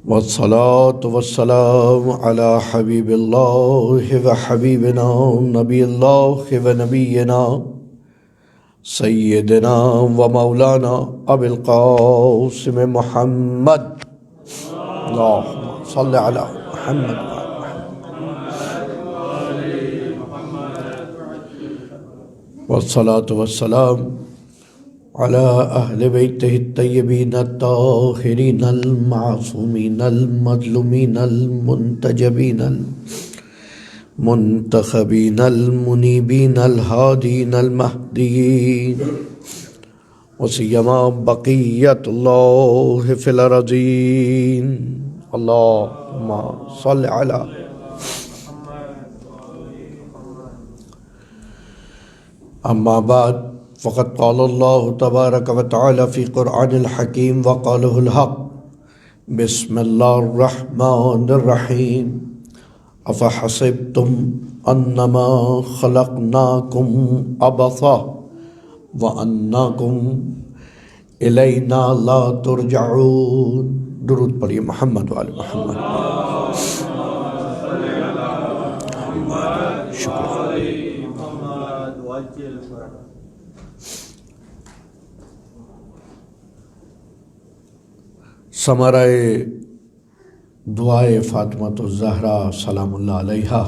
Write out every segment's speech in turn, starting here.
والصلاة والسلام على حبيب الله وحبيبنا نبي الله ونبينا سيدنا ومولانا أبي القاسم محمد اللهم صل على محمد والصلاة والسلام على أهل بيته الطيبين الطاهرين المعصومين المظلومين المنتجبين المنتخبين المنيبين الهادين المهديين وسيما بقية الله في الأرضين اللهم صل على أما بعد فقد قال الله تبارك وتعالى في قرآن الحكيم وقاله الحق بسم الله الرحمن الرحيم أفحسبتم أنما خلقناكم عبثا وأنكم إلينا لا ترجعون درود پڑھیے محمد وآل محمد شکریہ ثمرہ دعائے فاطمۃ الزہرا سلام اللہ علیہا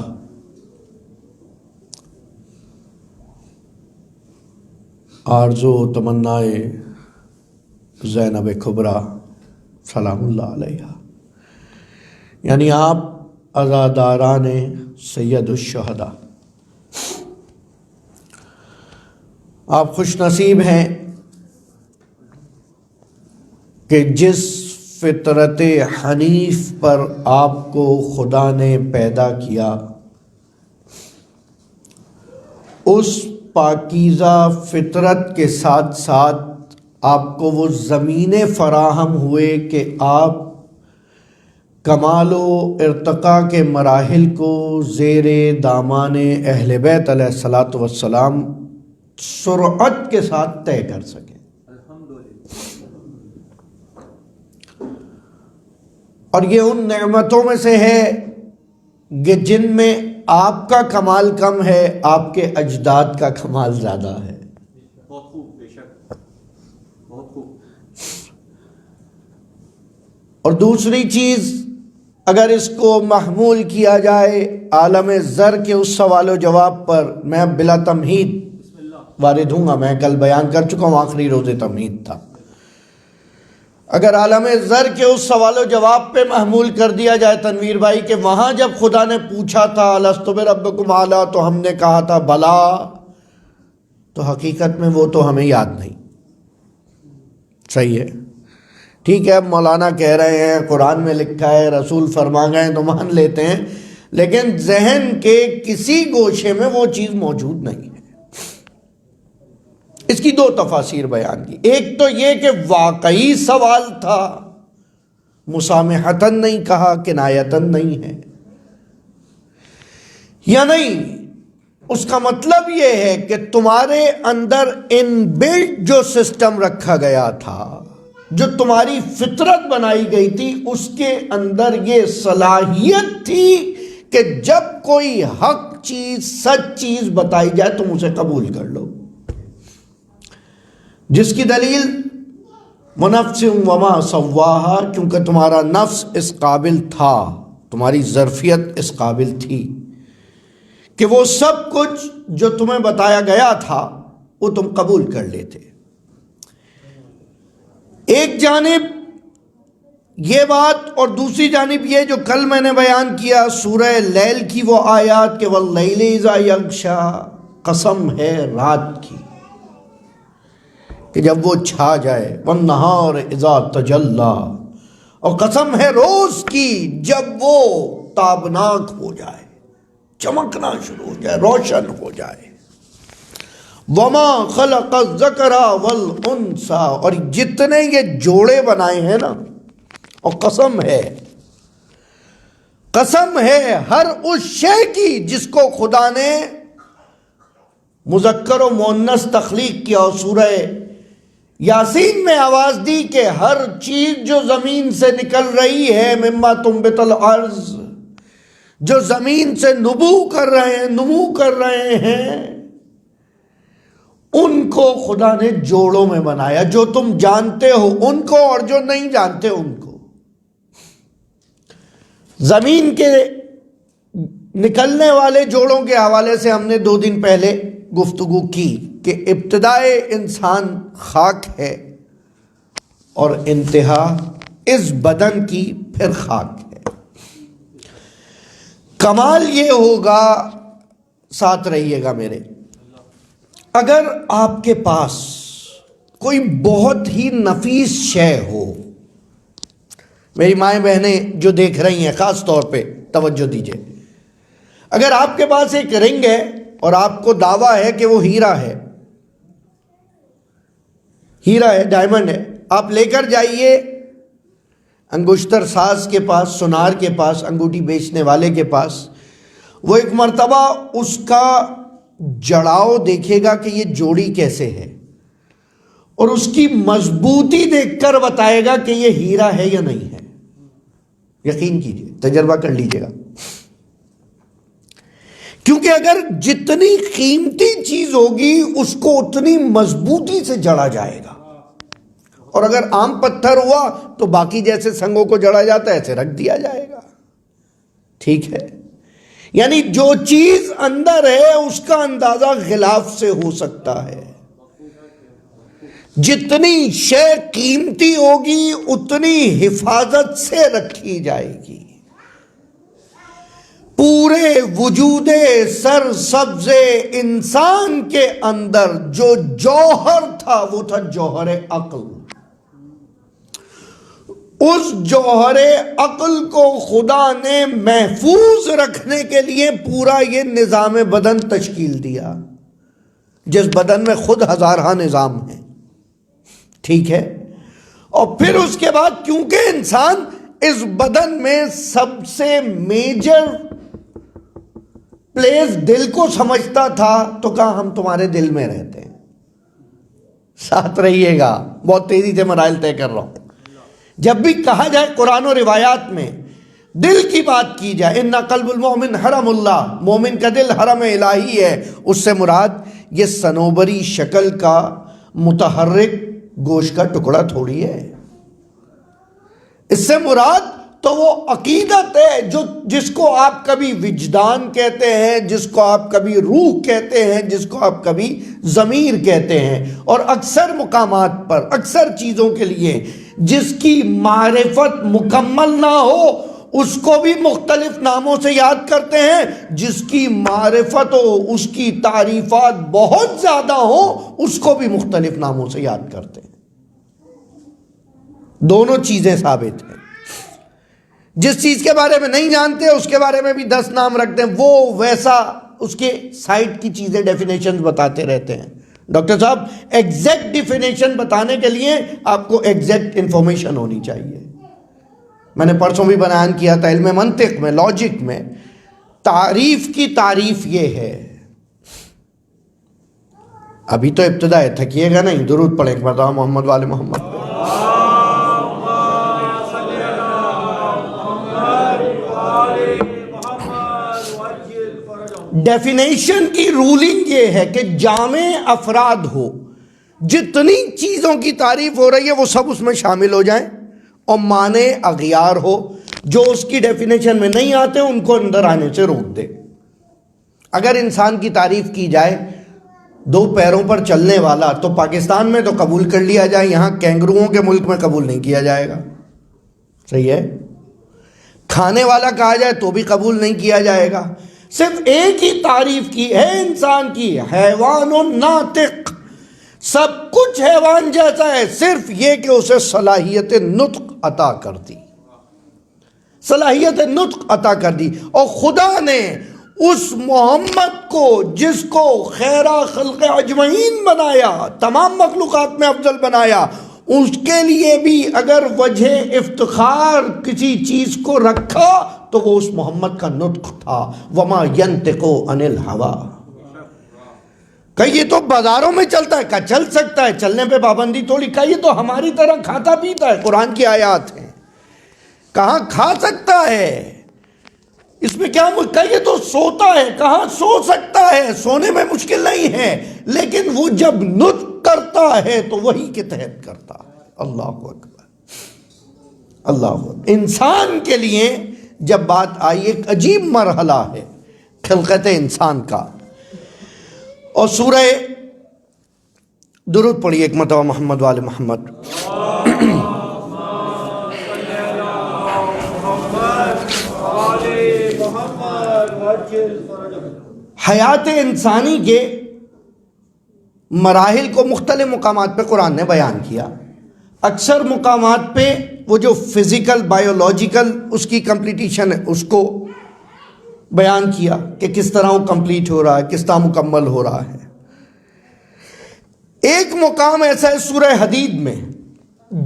آرزو تمنائے زینب کبریٰ سلام اللہ علیہا، یعنی آپ عزاداران سید الشہداء، آپ خوش نصیب ہیں کہ جس فطرت حنیف پر آپ کو خدا نے پیدا کیا، اس پاکیزہ فطرت کے ساتھ ساتھ آپ کو وہ زمینیں فراہم ہوئے کہ آپ کمال و ارتقاء کے مراحل کو زیر دامان اہل بیت علیہ الصلاۃ والسلام سرعت کے ساتھ طے کر سکیں۔ اور یہ ان نعمتوں میں سے ہے کہ جن میں آپ کا کمال کم ہے، آپ کے اجداد کا کمال زیادہ ہے۔ بہت خوب، بے شک، بہت خوب۔ اور دوسری چیز، اگر اس کو محمول کیا جائے عالم زر کے اس سوال و جواب پر، میں بلا تمہید وارد ہوں گا، میں کل بیان کر چکا ہوں، آخری روز تمہید تھا۔ اگر عالم زر کے اس سوال و جواب پہ محمول کر دیا جائے تنویر بھائی کہ وہاں جب خدا نے پوچھا تھا الست بربکم اعلیٰ تو ہم نے کہا تھا بلا، تو حقیقت میں وہ تو ہمیں یاد نہیں۔ صحیح ہے، ٹھیک ہے، مولانا کہہ رہے ہیں، قرآن میں لکھا ہے، رسول فرما گئے تو مان لیتے ہیں، لیکن ذہن کے کسی گوشے میں وہ چیز موجود نہیں ہے۔ اس کی دو تفاسیر بیان کی، ایک تو یہ کہ واقعی سوال تھا، مسامحتاً نہیں کہا، کنایتاً نہیں ہے، یا نہیں، اس کا مطلب یہ ہے کہ تمہارے اندر ان بلٹ جو سسٹم رکھا گیا تھا، جو تمہاری فطرت بنائی گئی تھی، اس کے اندر یہ صلاحیت تھی کہ جب کوئی حق چیز، سچ چیز بتائی جائے تم اسے قبول کر لو، جس کی دلیل وَنَفْسٍ وَمَا سَوَّاهَا، کیونکہ تمہارا نفس اس قابل تھا، تمہاری ظرفیت اس قابل تھی کہ وہ سب کچھ جو تمہیں بتایا گیا تھا وہ تم قبول کر لیتے۔ ایک جانب یہ بات، اور دوسری جانب یہ جو کل میں نے بیان کیا سورہ لیل کی وہ آیات کہ وَاللَّيْلِ إِذَا يَغْشَىٰ، قسم ہے رات کی کہ جب وہ چھا جائے، وَالنَّهَارِ إِذَا تَجَلَّىٰ، اور قسم ہے روز کی جب وہ تابناک ہو جائے، چمکنا شروع ہو جائے، روشن ہو جائے، وَمَا خَلَقَ الذَّكَرَ وَالْأُنثَىٰ، اور جتنے یہ جوڑے بنائے ہیں نا، اور قسم ہے ہر اس شے کی جس کو خدا نے مذکر و مؤنث تخلیق کیا، اور سورہ یاسین میں آواز دی کہ ہر چیز جو زمین سے نکل رہی ہے، مما تنبت الارض، جو زمین سے نمو کر رہے ہیں، ان کو خدا نے جوڑوں میں بنایا، جو تم جانتے ہو ان کو اور جو نہیں جانتے ان کو۔ زمین کے نکلنے والے جوڑوں کے حوالے سے ہم نے 2 دن پہلے گفتگو کی کہ ابتدائے انسان خاک ہے اور انتہا اس بدن کی پھر خاک ہے۔ کمال یہ ہوگا، ساتھ رہیے گا میرے، اگر آپ کے پاس کوئی بہت ہی نفیس شے ہو، میری مائیں بہنیں جو دیکھ رہی ہیں خاص طور پہ توجہ دیجئے، اگر آپ کے پاس ایک رنگ ہے اور آپ کو دعویٰ ہے کہ وہ ہیرا ہے، ڈائمنڈ ہے، آپ لے کر جائیے انگشتر ساز کے پاس، سونار کے پاس، انگوٹھی بیچنے والے کے پاس، وہ ایک مرتبہ اس کا جڑاؤ دیکھے گا کہ یہ جوڑی کیسے ہے، اور اس کی مضبوطی دیکھ کر بتائے گا کہ یہ ہیرا ہے یا نہیں ہے۔ یقین کیجئے، تجربہ کر لیجئے گا، کیونکہ اگر جتنی قیمتی چیز ہوگی اس کو اتنی مضبوطی سے جڑا جائے گا، اور اگر عام پتھر ہوا تو باقی جیسے سنگوں کو جڑا جاتا ہے ایسے رکھ دیا جائے گا۔ ٹھیک ہے، یعنی جو چیز اندر ہے اس کا اندازہ غلاف سے ہو سکتا ہے۔ جتنی شے قیمتی ہوگی اتنی حفاظت سے رکھی جائے گی۔ پورے وجود سر سبز انسان کے اندر جو جوہر تھا وہ تھا جوہر عقل۔ اس جوہر عقل کو خدا نے محفوظ رکھنے کے لیے پورا یہ نظام بدن تشکیل دیا، جس بدن میں خود ہزارہ نظام ہیں۔ ٹھیک ہے، اور پھر اس کے بعد کیونکہ انسان اس بدن میں سب سے میجر پلیس دل کو سمجھتا تھا، تو کہا ہم تمہارے دل میں رہتے ہیں۔ ساتھ رہیے گا، بہت تیزی سے مراحل طے کر رہا ہوں۔ جب بھی کہا جائے قرآن و روایات میں دل کی بات کی جائے، اِنَّ قَلْبُ الْمُؤْمِنِ حَرَمُ اللَّہ، مومن کا دل حرم الہی ہے، اس سے مراد یہ صنوبری شکل کا متحرک گوشت کا ٹکڑا تھوڑی ہے۔ اس سے مراد تو وہ عقیدت ہے جس کو آپ کبھی وجدان کہتے ہیں، جس کو آپ کبھی روح کہتے ہیں، جس کو آپ کبھی ضمیر کہتے ہیں، اور اکثر مقامات پر، اکثر چیزوں کے لیے جس کی معرفت مکمل نہ ہو اس کو بھی مختلف ناموں سے یاد کرتے ہیں، جس کی معرفت ہو، اس کی تعریفات بہت زیادہ ہوں، اس کو بھی مختلف ناموں سے یاد کرتے ہیں۔ دونوں چیزیں ثابت ہیں۔ جس چیز کے بارے میں نہیں جانتے اس کے بارے میں بھی 10 نام رکھتے ہیں، وہ ویسا اس کے سائٹ کی چیزیں ڈیفینیشن بتاتے رہتے ہیں۔ ڈاکٹر صاحب ایگزیکٹ ڈیفینیشن بتانے کے لیے آپ کو ایگزیکٹ انفارمیشن ہونی چاہیے۔ میں نے پرسوں بھی بیان کیا تھا، علم منطق میں، لاجک میں تعریف کی تعریف یہ ہے۔ ابھی تو ابتدا ہے، تھکیے گا نہیں، درود پڑھیں ایک مرتبہ محمد والے محمد۔ ڈیفینیشن کی رولنگ یہ ہے کہ جامع افراد ہو، جتنی چیزوں کی تعریف ہو رہی ہے وہ سب اس میں شامل ہو جائیں، اور معنی اغیار ہو، جو اس کی ڈیفینیشن میں نہیں آتے ان کو اندر آنے سے روک دے۔ اگر انسان کی تعریف کی جائے 2 پیروں پر چلنے والا، تو پاکستان میں تو قبول کر لیا جائے، یہاں کینگروؤں کے ملک میں قبول نہیں کیا جائے گا۔ صحیح ہے؟ کھانے والا کہا جائے تو بھی قبول نہیں کیا جائے گا۔ صرف ایک ہی تعریف کی ہے انسان کی، حیوان ناطق، سب کچھ حیوان جیسا ہے، صرف یہ کہ اسے صلاحیت نطق عطا کر دی، صلاحیت نطق عطا کر دی۔ اور خدا نے اس محمد کو، جس کو خیرہ خلق اجمعین بنایا، تمام مخلوقات میں افضل بنایا، اس کے لیے بھی اگر وجہ افتخار کسی چیز کو رکھا تو وہ اس محمد کا نطق تھا، وما ینطق عن الہویٰ۔ کہ یہ تو بازاروں میں چلتا ہے، کہا چل سکتا ہے، چلنے پہ پابندی تھوڑی، کہا یہ تو ہماری طرح کھاتا پیتا ہے، قرآن کی آیات ہیں، کہاں کھا سکتا ہے، اس میں کیا کہا یہ تو سوتا ہے، کہاں سو سکتا ہے، سونے میں مشکل نہیں ہے، لیکن وہ جب نطق کرتا ہے تو وہی کے تحت کرتا ہے۔ اللہ اکبر، اللہ اکبر۔ انسان کے لیے جب بات آئی، ایک عجیب مرحلہ ہے خلقت انسان کا، اور سورہ درود پڑھی ایک مرتبہ محمد وآل محمد۔ حیات انسانی کے مراحل کو مختلف مقامات پہ قرآن نے بیان کیا۔ اکثر مقامات پہ وہ جو فزیکل بایولوجیکل اس کی کمپلیٹیشن ہے اس کو بیان کیا کہ کس طرح وہ کمپلیٹ ہو رہا ہے، کس طرح مکمل ہو رہا ہے۔ ایک مقام ایسا ہے سورہ حدید میں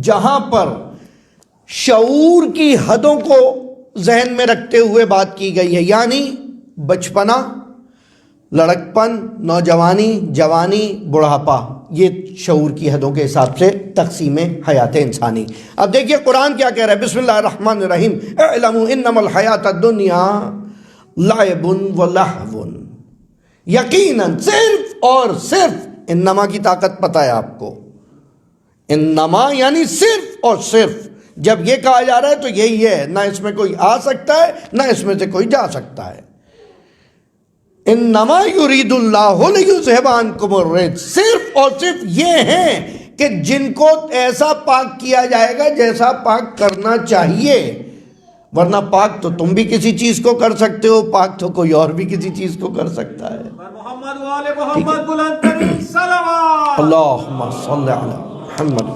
جہاں پر شعور کی حدوں کو ذہن میں رکھتے ہوئے بات کی گئی ہے، یعنی بچپنا، لڑکپن، نوجوانی، جوانی، بڑھاپا، یہ شعور کی حدوں کے حساب سے تقسیم حیات انسانی۔ اب دیکھیے قرآن کیا کہہ رہا ہے، بسم اللہ الرحمن الرحیم، اعلموا انما الحیات الدنیا لعب و لہو۔ یقیناً صرف اور صرف، انما کی طاقت پتہ ہے آپ کو، انما یعنی صرف اور صرف، جب یہ کہا جا رہا ہے تو یہی ہے، نہ اس میں کوئی آ سکتا ہے نہ اس میں سے کوئی جا سکتا ہے۔ انما یرید اللہ لیذھب عنکم الرجس، صرف اور صرف یہ ہیں کہ جن کو ایسا پاک کیا جائے گا جیسا پاک کرنا چاہیے، ورنہ پاک تو تم بھی کسی چیز کو کر سکتے ہو، پاک تو کوئی اور بھی کسی چیز کو کر سکتا ہے۔ محمد والے محمد بلند ترین صلوات، اللہم صلی علی محمد۔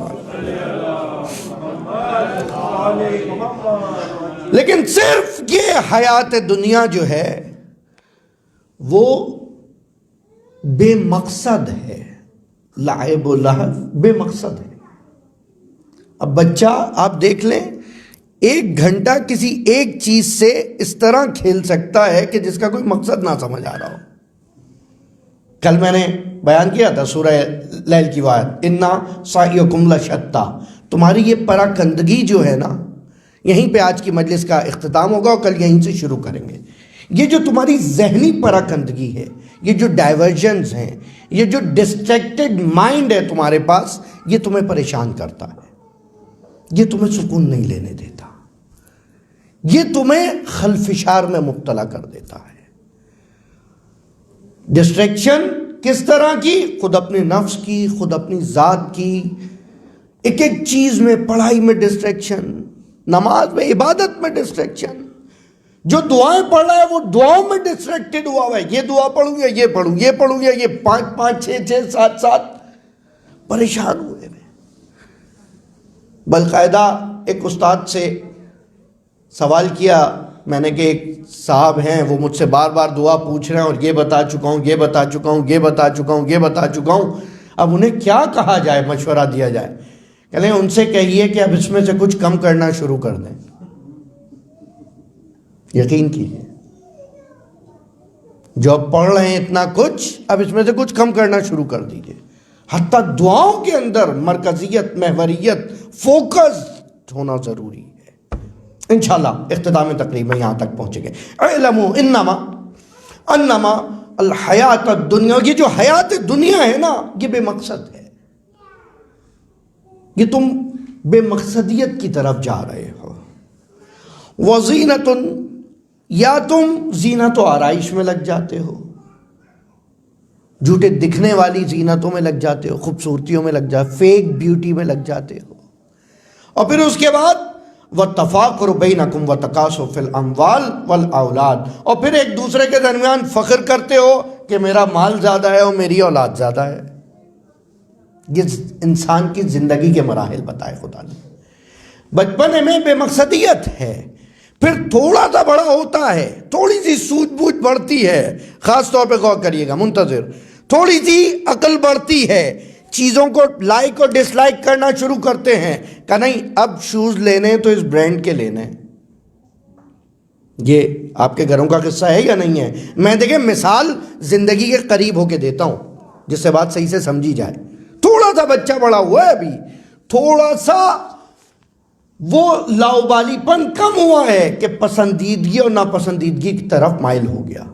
لیکن صرف یہ حیات دنیا جو ہے وہ بے مقصد ہے، لعب و لہو بے مقصد ہے۔ اب بچہ آپ دیکھ لیں، 1 گھنٹہ کسی ایک چیز سے اس طرح کھیل سکتا ہے کہ جس کا کوئی مقصد نہ سمجھ آ رہا ہو۔ کل میں نے بیان کیا تھا سورہ لیل کی آیت، اِنَّا سَعْيَكُمْ لَشَتَّىٰ، تمہاری یہ پراکندگی جو ہے نا، یہیں پہ آج کی مجلس کا اختتام ہوگا اور کل یہیں سے شروع کریں گے۔ یہ جو تمہاری ذہنی پراکندگی ہے، یہ جو ڈائیورژنز ہیں، یہ جو ڈسٹریکٹڈ مائنڈ ہے تمہارے پاس، یہ تمہیں پریشان کرتا ہے، یہ تمہیں سکون نہیں لینے دیتا، یہ تمہیں خلفشار میں مبتلا کر دیتا ہے۔ ڈسٹریکشن کس طرح کی؟ خود اپنے نفس کی، خود اپنی ذات کی، ایک ایک چیز میں، پڑھائی میں ڈسٹریکشن، نماز میں، عبادت میں ڈسٹریکشن، جو دعائیں پڑھ رہا ہے وہ دعاؤں میں ڈسٹریکٹڈ ہوا ہوا ہے، یہ دعا پڑھوں یا یہ پڑھوں، یہ پڑھوں یا یہ، 5 6 7 پریشان ہوئے میں۔ باقاعدہ ایک استاد سے سوال کیا میں نے کہ ایک صاحب ہیں وہ مجھ سے بار بار دعا پوچھ رہے ہیں اور یہ بتا چکا ہوں، یہ بتا چکا ہوں، یہ بتا چکا ہوں، یہ بتا چکا ہوں، اب انہیں کیا کہا جائے، مشورہ دیا جائے؟ کہتے ہیں ان سے کہیے کہ اب اس میں سے کچھ کم کرنا شروع کر دیں۔ یقین کیجیے، جو اب پڑھ رہے ہیں اتنا کچھ، اب اس میں سے کچھ کم کرنا شروع کر دیجیے۔ حتیٰ دعاؤں کے اندر مرکزیت، محوریت، فوکس ہونا ضروری ہے۔ انشاءاللہ اختتام تقریب میں یہاں تک پہنچے گے۔ اعلموا انما الحیات الدنیا، یہ جو حیات دنیا ہے نا، یہ بے مقصد ہے، یہ تم بے مقصدیت کی طرف جا رہے ہو۔ وزینۃ، یا تم زینت و آرائش میں لگ جاتے ہو، جھوٹے دکھنے والی زینتوں میں لگ جاتے ہو، خوبصورتیوں میں لگ جاتے، فیک بیوٹی میں لگ جاتے ہو، اور پھر اس کے بعد وَالتَّفَاخُرُ بَيْنَكُمْ وَالتَّكَاثُرُ فِي الْأَمْوَالِ وَالْأَوْلَادِ، اور پھر ایک دوسرے کے درمیان فخر کرتے ہو کہ میرا مال زیادہ ہے اور میری اولاد زیادہ ہے۔ یہ انسان کی زندگی کے مراحل بتائے خدا نے۔ بچپنے میں بے مقصدیت ہے، پھر تھوڑا سا بڑا ہوتا ہے، تھوڑی سی سوجھ بوجھ بڑھتی ہے، خاص طور پہ غور کریے گا منتظر، تھوڑی سی عقل بڑھتی ہے، چیزوں کو لائک اور ڈس لائک کرنا شروع کرتے ہیں کہ نہیں اب شوز لینے تو اس برانڈ کے لینے۔ یہ آپ کے گھروں کا قصہ ہے یا نہیں ہے؟ میں دیکھیں مثال زندگی کے قریب ہو کے دیتا ہوں، جس سے بات صحیح سے سمجھی جائے. تھوڑا سا بچہ بڑا ہوا ہے ابھی, تھوڑا سا وہ لاؤبالی پن کم ہوا ہے کہ پسندیدگی اور ناپسندیدگی کی طرف مائل ہو گیا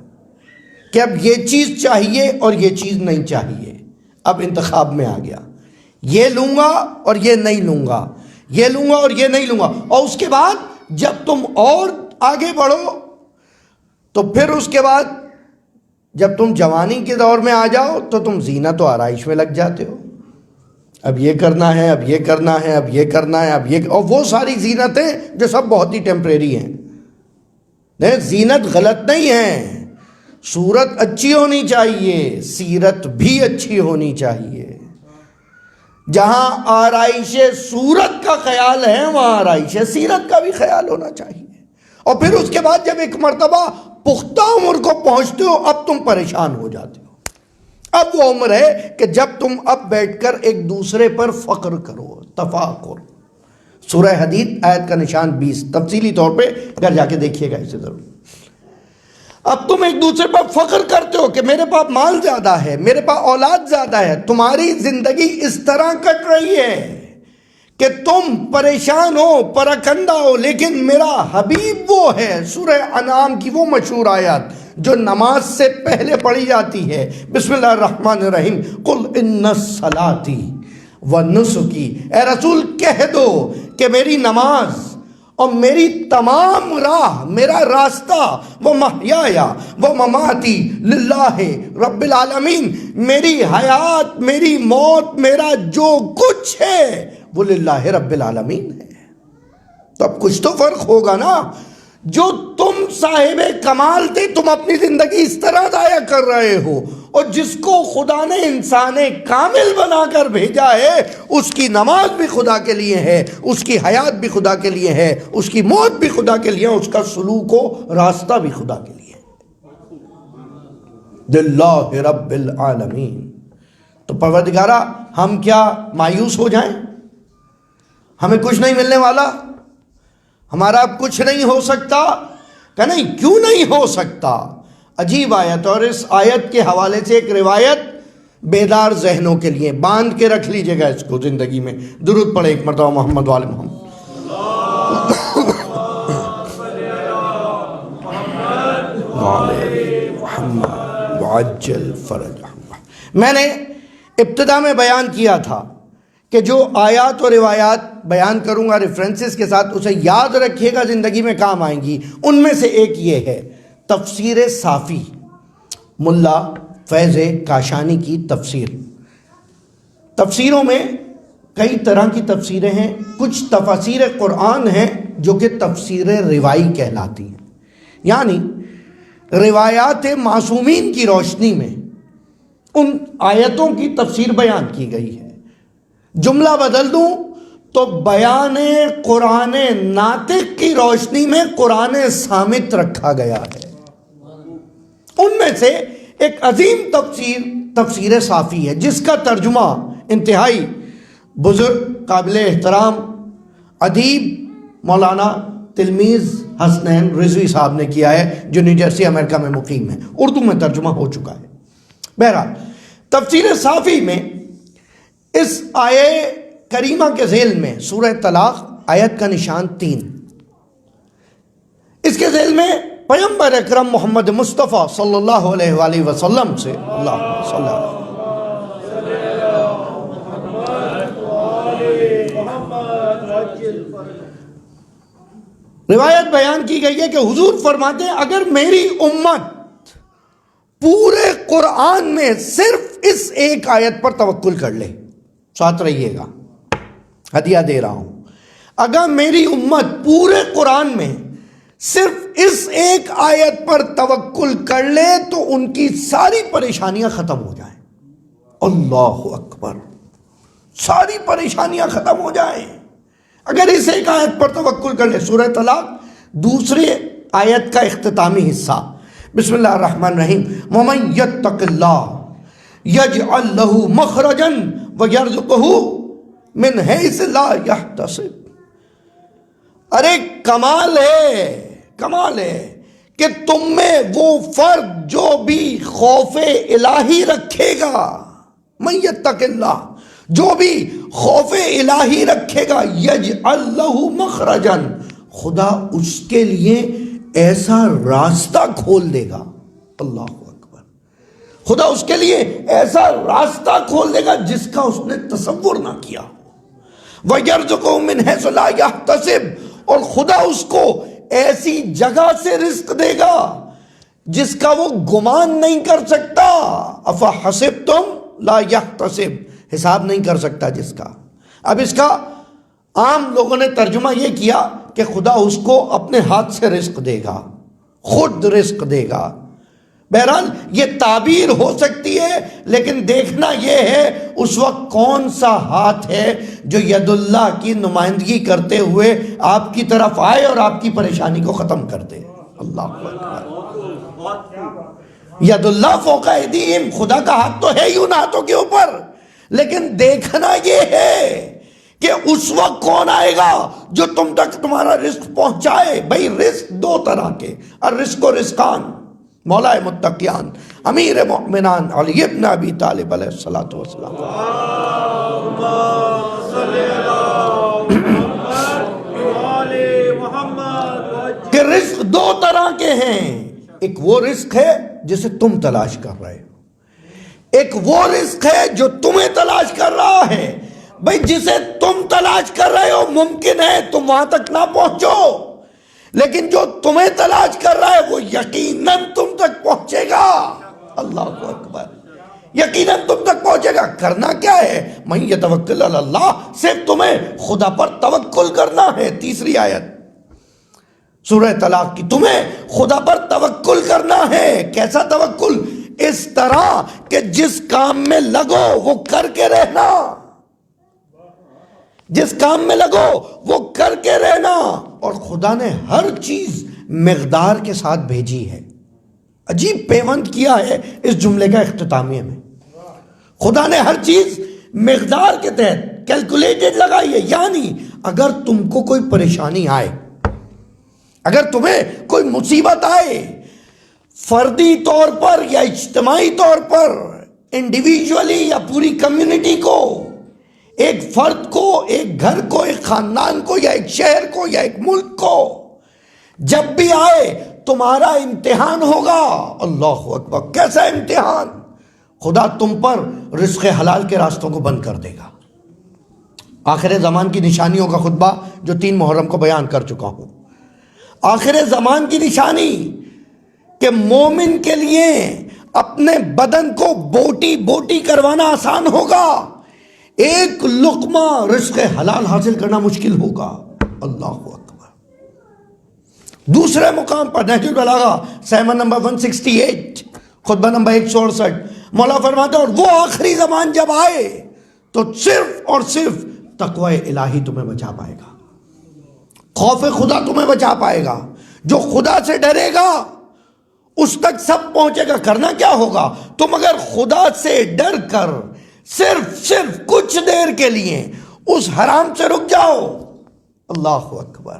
کہ اب یہ چیز چاہیے اور یہ چیز نہیں چاہیے. اب انتخاب میں آ گیا, یہ لوں گا اور یہ نہیں لوں گا, یہ لوں گا اور یہ نہیں لوں گا. اور اس کے بعد جب تم اور آگے بڑھو تو پھر اس کے بعد جب تم جوانی کے دور میں آ جاؤ تو تم زینت و آرائش میں لگ جاتے ہو. اب یہ کرنا ہے, اب یہ کرنا ہے, اب یہ کرنا ہے, اب یہ, اور وہ ساری زینتیں جو سب بہت ہی ٹیمپریری ہیں. نہیں, زینت غلط نہیں ہے, صورت اچھی ہونی چاہیے, سیرت بھی اچھی ہونی چاہیے. جہاں آرائش صورت کا خیال ہے وہاں آرائش سیرت کا بھی خیال ہونا چاہیے. اور پھر اس کے بعد جب ایک مرتبہ پختہ عمر کو پہنچتے ہو اب تم پریشان ہو جاتے ہو. اب وہ عمر ہے کہ جب تم اب بیٹھ کر ایک دوسرے پر فخر کرو, تفاخر. سورہ حدید آیت کا نشان 20, تفصیلی طور پہ گھر جا کے دیکھیے گا اسے ضرور. اب تم ایک دوسرے پر فخر کرتے ہو کہ میرے پاس مال زیادہ ہے, میرے پاس اولاد زیادہ ہے. تمہاری زندگی اس طرح کٹ رہی ہے کہ تم پریشان ہو, پراکندہ ہو, لیکن میرا حبیب وہ ہے. سورہ انعام کی وہ مشہور آیت جو نماز سے پہلے پڑھی جاتی ہے, بسم اللہ الرحمن الرحیم, قل ان صلاتی و نسکی. اے رسول کہہ دو کہ میری نماز اور میری تمام راہ, میرا راستہ, وہ محیایا وہ مماتی للہ رب العالمین, میری حیات, میری موت, میرا جو کچھ ہے وہ للہ رب العالمین ہے. تو اب کچھ تو فرق ہوگا نا. جو تم صاحب کمال تھے تم اپنی زندگی اس طرح ضائع کر رہے ہو, اور جس کو خدا نے انسان کامل بنا کر بھیجا ہے اس کی نماز بھی خدا کے لیے ہے, اس کی حیات بھی خدا کے لیے ہے, اس کی موت بھی خدا کے لیے, اس کا سلوک و راستہ بھی خدا کے لیے ہے. للہ رب العالمین. تو پروردگارہ ہم کیا مایوس ہو جائیں؟ ہمیں کچھ نہیں ملنے والا, ہمارا اب کچھ نہیں ہو سکتا؟ کہ نہیں, کیوں نہیں ہو سکتا؟ عجیب آیت. اور اس آیت کے حوالے سے ایک روایت بیدار ذہنوں کے لیے باندھ کے رکھ لیجئے گا اس کو زندگی میں. درود پڑھے ایک مرتبہ محمد وآل محمد. محمد وعجل فرج. میں نے ابتدا میں بیان کیا تھا کہ جو آیات و روایات بیان کروں گا ریفرنسز کے ساتھ, اسے یاد رکھیے گا, زندگی میں کام آئیں گی. ان میں سے ایک یہ ہے تفسیر صافی, ملا فیض کاشانی کی تفسیر. تفسیروں میں کئی طرح کی تفسیریں ہیں. کچھ تفاسیر قرآن ہیں جو کہ تفسیر روائی کہلاتی ہیں, یعنی روایات معصومین کی روشنی میں ان آیتوں کی تفسیر بیان کی گئی ہے. جملہ بدل دوں تو بیان قرآن ناطق کی روشنی میں قرآن صامت رکھا گیا ہے. ان میں سے ایک عظیم تفسیر صافی ہے جس کا ترجمہ انتہائی بزرگ, قابل احترام ادیب مولانا تلمیذ حسنین رضوی صاحب نے کیا ہے, جو نیو جرسی امریکہ میں مقیم ہے. اردو میں ترجمہ ہو چکا ہے. بہرحال تفسیر صافی میں اس آیے کریمہ کے ذیل میں سورہ طلاق آیت کا نشان 3, اس کے ذیل میں پیغمبر اکرم محمد مصطفیٰ صلی اللہ علیہ وآلہ وسلم سے اللہ صلی اللہ علیہ روایت بیان کی گئی ہے کہ حضور فرماتے ہیں اگر میری امت پورے قرآن میں صرف اس ایک آیت پر توکل کر لے, ساتھ رہیے گا, ہدیہ دے رہا ہوں, اگر میری امت پورے قرآن میں صرف اس ایک آیت پر توکل کر لے تو ان کی ساری پریشانیاں ختم ہو جائیں. اللہ اکبر, ساری پریشانیاں ختم ہو جائیں اگر اس ایک آیت پر توکل کر لے. سورہ طلاق دوسری آیت کا اختتامی حصہ, بسم اللہ الرحمن الرحیم, وَمَن يَتَّقِ اللَّهَ يَجْعَلْ لَهُ مَخْرَجًا وَيَرْزُقْهُ مِنْ حَيْثُ لَا يَحْتَسِبُ. ارے کمال ہے کہ تم میں وہ فرد جو بھی خوف الہی رکھے گا, من یتق اللہ، جو بھی خوف الہی رکھے گا، یجعل لہ مخرجا، خدا اس کے لیے ایسا راستہ کھول دے گا. اللہ اکبر. خدا اس کے لیے ایسا راستہ کھول دے گا جس کا اس نے تصور نہ کیا. وَيَرْزُقُهُ مِنْ حَيْثُ لَا يَحْتَسِبُ، اور خدا اس کو ایسی جگہ سے رزق دے گا جس کا وہ گمان نہیں کر سکتا. أَفَحَسِبْتُمْ لَا يَحْتَسِبُ، حساب نہیں کر سکتا جس کا. اب اس کا عام لوگوں نے ترجمہ یہ کیا کہ خدا اس کو اپنے ہاتھ سے رزق دے گا، خود رزق دے گا. بہرحال یہ تعبیر ہو سکتی ہے، لیکن دیکھنا یہ ہے اس وقت کون سا ہاتھ ہے جو ید اللہ کی نمائندگی کرتے ہوئے آپ کی طرف آئے اور آپ کی پریشانی کو ختم کر دے. اللہ اکبر. ید اللہ فوق ایدیہم، خدا کا ہاتھ تو ہے ہی ان ہاتھوں کے اوپر، لیکن دیکھنا یہ ہے کہ اس وقت کون آئے گا جو تم تک تمہارا رزق پہنچائے. بھئی رزق دو طرح کے، الرزق و رزقان. مولا متقیان امیر مؤمنان علی ابن ابی طالب علیہ الصلوۃ والسلام، کہ رزق دو طرح کے ہیں. ایک وہ رزق ہے جسے تم تلاش کر رہے ہو، ایک وہ رزق ہے جو تمہیں تلاش کر رہا ہے. بھئی جسے تم تلاش کر رہے ہو ممکن ہے تم وہاں تک نہ پہنچو، لیکن جو تمہیں تلاش کر رہا ہے وہ یقیناً تم تک پہنچے گا. اللہ اکبر. یقیناً تم تک پہنچے گا. کرنا کیا ہے؟ من یتوکل علی اللہ، صرف تمہیں خدا پر توکل کرنا ہے. تیسری آیت سورہ طلاق کی، تمہیں خدا پر توکل کرنا ہے. کیسا توکل؟ اس طرح کہ جس کام میں لگو وہ کر کے رہنا، جس کام میں لگو وہ کر کے رہنا. اور خدا نے ہر چیز مقدار کے ساتھ بھیجی ہے. عجیب پیوند کیا ہے اس جملے کا اختتامیہ میں. خدا نے ہر چیز مقدار کے تحت کیلکولیٹڈ لگائی ہے. یعنی اگر تم کو کوئی پریشانی آئے، اگر تمہیں کوئی مصیبت آئے، فردی طور پر یا اجتماعی طور پر، انڈیویجولی یا پوری کمیونٹی کو، ایک فرد کو، ایک گھر کو، ایک خاندان کو، یا ایک شہر کو، یا ایک ملک کو، جب بھی آئے تمہارا امتحان ہوگا. اللہ اکبر. کیسا امتحان؟ خدا تم پر رزق حلال کے راستوں کو بند کر دے گا. آخر زمان کی نشانیوں کا خطبہ جو 3 محرم کو بیان کر چکا ہوں. آخر زمان کی نشانی کہ مومن کے لیے اپنے بدن کو بوٹی بوٹی کروانا آسان ہوگا، ایک لقمہ رزق حلال حاصل کرنا مشکل ہوگا. اللہ اکبر. دوسرے مقام پر نہج البلاغہ سیمن نمبر 168 خطبہ نمبر 168 مولا فرماتا ہے اور وہ آخری زمان جب آئے تو صرف اور صرف تقوی الہی تمہیں بچا پائے گا، خوف خدا تمہیں بچا پائے گا. جو خدا سے ڈرے گا اس تک سب پہنچے گا. کرنا کیا ہوگا؟ تم اگر خدا سے ڈر کر صرف کچھ دیر کے لیے اس حرام سے رک جاؤ، اللہ اکبر،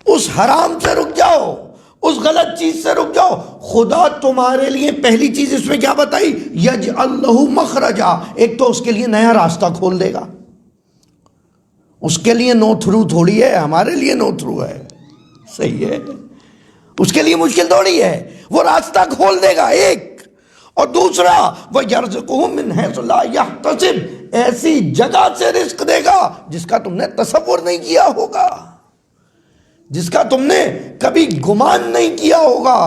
اس حرام سے رک جاؤ، اس غلط چیز سے رک جاؤ، خدا تمہارے لیے پہلی چیز اس میں کیا بتائی؟ یجعل لہ مخرجا. ایک تو اس کے لیے نیا راستہ کھول دے گا. اس کے لیے نو تھرو تھوڑی ہے، ہمارے لیے نو تھرو ہے. صحیح ہے، اس کے لیے مشکل تھوڑی ہے، وہ راستہ کھول دے گا. ایک اور دوسرا وَيَرْزُقُهُ مِنْ حَيْثُ لَا يَحْتَسِبُ، ایسی جگہ سے رزق دے گا جس کا تم نے تصور نہیں کیا ہوگا، جس کا تم نے کبھی گمان نہیں کیا ہوگا.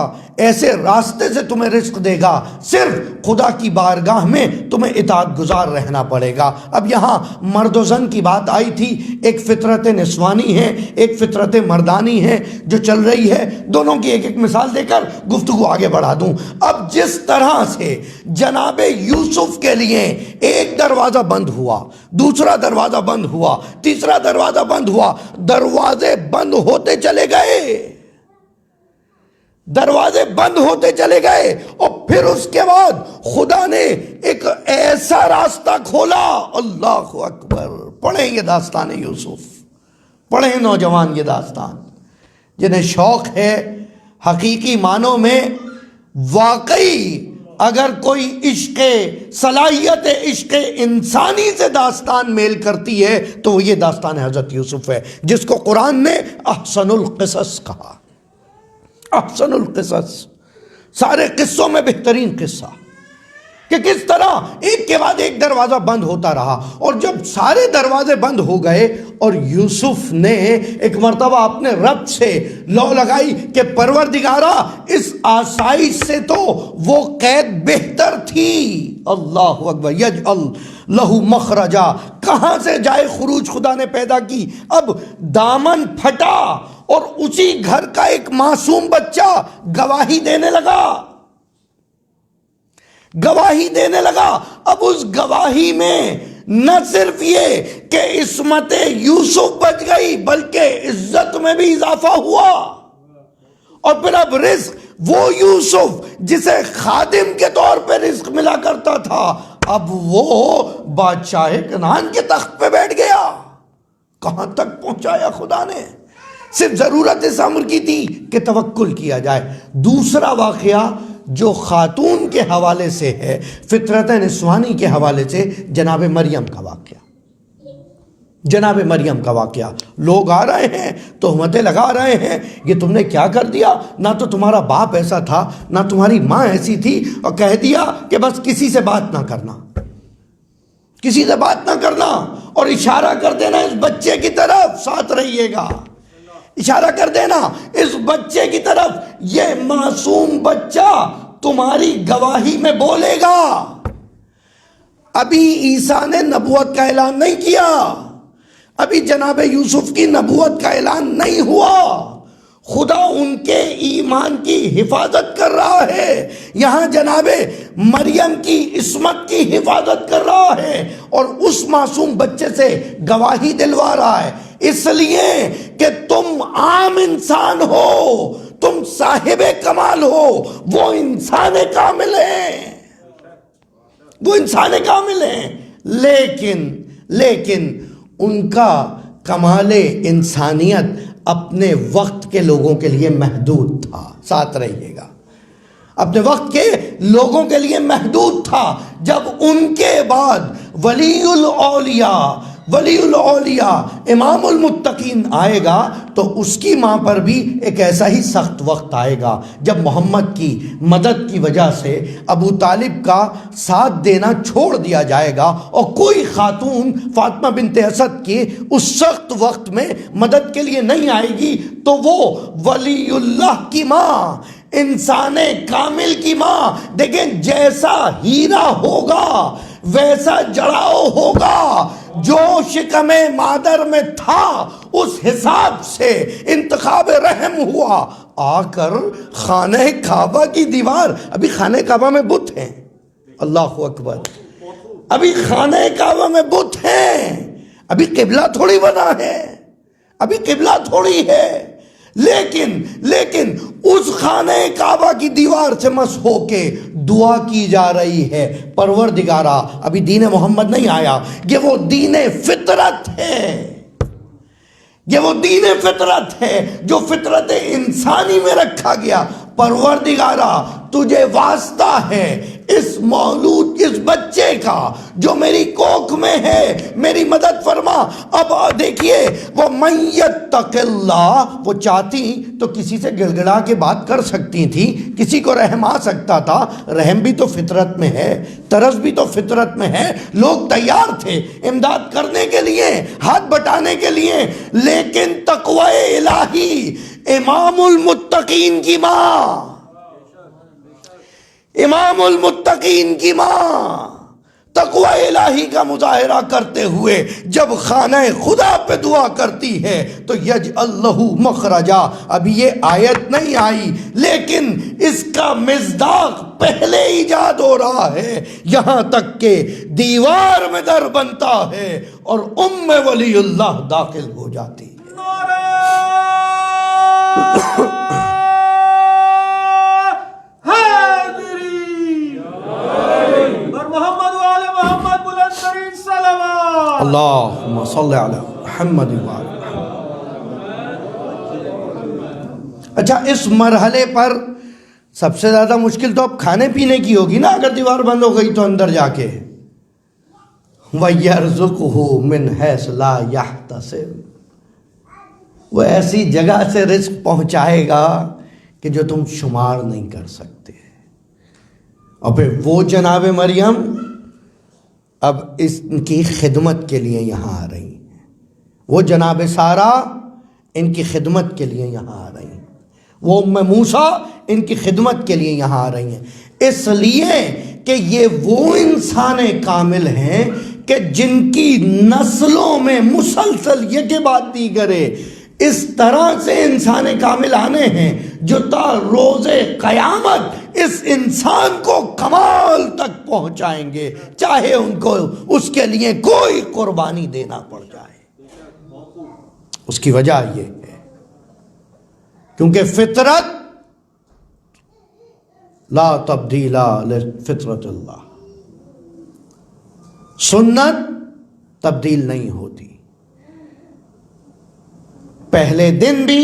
ایسے راستے سے تمہیں رزق دے گا. صرف خدا کی بارگاہ میں تمہیں اطاعت گزار رہنا پڑے گا. اب یہاں مرد و زن کی بات آئی تھی. ایک فطرت نسوانی ہے، ایک فطرت مردانی ہے جو چل رہی ہے. دونوں کی ایک ایک مثال دے کر گفتگو آگے بڑھا دوں. اب جس طرح سے جناب یوسف کے لیے ایک دروازہ بند ہوا، دوسرا دروازہ بند ہوا، تیسرا دروازہ بند ہوا، دروازے بند ہوتے چلے گئے، دروازے بند ہوتے چلے گئے. اور پھر اس کے بعد خدا نے ایک ایسا راستہ کھولا. اللہ اکبر. پڑھیں یہ داستان یوسف، پڑھیں نوجوان یہ داستان جنہیں شوق ہے حقیقی معنوں میں واقعی اگر کوئی عشق صلاحیت عشق انسانی سے داستان میل کرتی ہے تو وہ یہ داستان حضرت یوسف ہے، جس کو قرآن نے احسن القصص کہا۔ احسن القصص، سارے قصوں میں بہترین قصہ، کہ کس طرح ایک کے بعد ایک دروازہ بند ہوتا رہا، اور جب سارے دروازے بند ہو گئے اور یوسف نے ایک مرتبہ اپنے رب سے لو لگائی کہ پروردگارا اس آسائش سے تو وہ قید بہتر تھی، اللہ اکبر، یجعل لہو مخرجا، کہاں سے جائے خروج خدا نے پیدا کی، اب دامن پھٹا اور اسی گھر کا ایک معصوم بچہ گواہی دینے لگا، گواہی دینے لگا۔ اب اس گواہی میں نہ صرف یہ کہ عصمت یوسف بچ گئی بلکہ عزت میں بھی اضافہ ہوا، اور پھر اب رزق، وہ یوسف جسے خادم کے طور پہ رزق ملا کرتا تھا، اب وہ بادشاہ کنعان کے تخت پہ بیٹھ گیا۔ کہاں تک پہنچایا خدا نے؟ صرف ضرورت اس امر کی تھی کہ توکل کیا جائے۔ دوسرا واقعہ جو خاتون کے حوالے سے ہے، فطرت نسوانی کے حوالے سے، جناب مریم کا واقعہ، جناب مریم کا واقعہ۔ لوگ آ رہے ہیں، تہمتیں لگا رہے ہیں، یہ تم نے کیا کر دیا، نہ تو تمہارا باپ ایسا تھا نہ تمہاری ماں ایسی تھی، اور کہہ دیا کہ بس کسی سے بات نہ کرنا، کسی سے بات نہ کرنا، اور اشارہ کر دینا اس بچے کی طرف، ساتھ رہیے گا، اشارہ کر دینا اس بچے کی طرف، یہ معصوم بچہ تمہاری گواہی میں بولے گا۔ ابھی عیسیٰ نے نبوت کا اعلان نہیں کیا، ابھی جناب یوسف کی نبوت کا اعلان نہیں ہوا، خدا ان کے ایمان کی حفاظت کر رہا ہے، یہاں جناب مریم کی عصمت کی حفاظت کر رہا ہے، اور اس معصوم بچے سے گواہی دلوا رہا ہے، اس لیے کہ تم عام انسان ہو، تم صاحب کمال ہو، وہ انسان کامل ہیں، وہ انسان کامل ہیں، لیکن ان کا کمال انسانیت اپنے وقت کے لوگوں کے لیے محدود تھا، ساتھ رہیے گا، اپنے وقت کے لوگوں کے لیے محدود تھا۔ جب ان کے بعد ولی الاولیاء امام المتقین آئے گا تو اس کی ماں پر بھی ایک ایسا ہی سخت وقت آئے گا جب محمد کی مدد کی وجہ سے ابو طالب کا ساتھ دینا چھوڑ دیا جائے گا، اور کوئی خاتون فاطمہ بنت اسد کی اس سخت وقت میں مدد کے لیے نہیں آئے گی، تو وہ ولی اللہ کی ماں، انسان کامل کی ماں، دیکھیں جیسا ہیرا ہوگا ویسا جڑاؤ ہوگا، جو شکم مادر میں تھا اس حساب سے انتخاب رحم ہوا، آ کر خانہ کعبہ کی دیوار، ابھی خانہ کعبہ میں بت ہیں، اللہ اکبر، ابھی خانہ کعبہ میں بت ہیں، ابھی قبلہ تھوڑی بنا ہے، ابھی قبلہ تھوڑی ہے، لیکن اس خانہ کعبہ کی دیوار سے مس ہو کے دعا کی جا رہی ہے، پروردگارا، ابھی دین محمد نہیں آیا، یہ وہ دین فطرت ہے، یہ وہ دین فطرت ہے جو فطرت انسانی میں رکھا گیا، پروردگارا تجھے واسطہ ہے اس مولود، اس بچے کا جو میری کوکھ میں ہے، میری مدد فرما۔ اب دیکھیے وہ من یتق اللہ، وہ چاہتی تو کسی سے گڑ گڑا کے بات کر سکتی تھی، کسی کو رحم آ سکتا تھا، رحم بھی تو فطرت میں ہے، ترس بھی تو فطرت میں ہے، لوگ تیار تھے امداد کرنے کے لیے، ہاتھ بٹانے کے لیے، لیکن تقوی الہی امام المتقین کی ماں، امام المتقین کی ماں تقوی الہی کا مظاہرہ کرتے ہوئے جب خانہ خدا پہ دعا کرتی ہے تو یجعل لہ مخرجا۔ ابھی یہ آیت نہیں آئی لیکن اس کا مصداق پہلے ایجاد ہو رہا ہے، یہاں تک کہ دیوار میں در بنتا ہے اور ام ولی اللہ داخل ہو جاتی ہے۔ اللہم صلی علی محمد وعلی محمد۔ اچھا، اس مرحلے پر سب سے زیادہ مشکل تو اب کھانے پینے کی ہوگی نا، اگر دیوار بند ہو گئی تو اندر جا کے وَيَرْزُقْهُ مِنْ حَيْثُ لَا يَحْتَسِبُ، وہ ایسی جگہ سے رزق پہنچائے گا کہ جو تم شمار نہیں کر سکتے۔ اور پھر وہ جناب مریم اب اس کی خدمت کے لیے یہاں آ رہی ہیں، وہ جناب سارہ ان کی خدمت کے لیے یہاں آ رہی ہیں، وہ ام موسیٰ ان کی خدمت کے لیے یہاں آ رہی ہیں، اس لیے کہ یہ وہ انسان کامل ہیں کہ جن کی نسلوں میں مسلسل یہ کہ بات دیگرے اس طرح سے انسان کامل آنے ہیں جو تا روز قیامت اس انسان کو کمال تک پہنچائیں گے، چاہے ان کو اس کے لیے کوئی قربانی دینا پڑ جائے۔ اس کی وجہ یہ ہے کیونکہ فطرت لا تبدیل لفطرت اللہ، سنت تبدیل نہیں ہوتی۔ پہلے دن بھی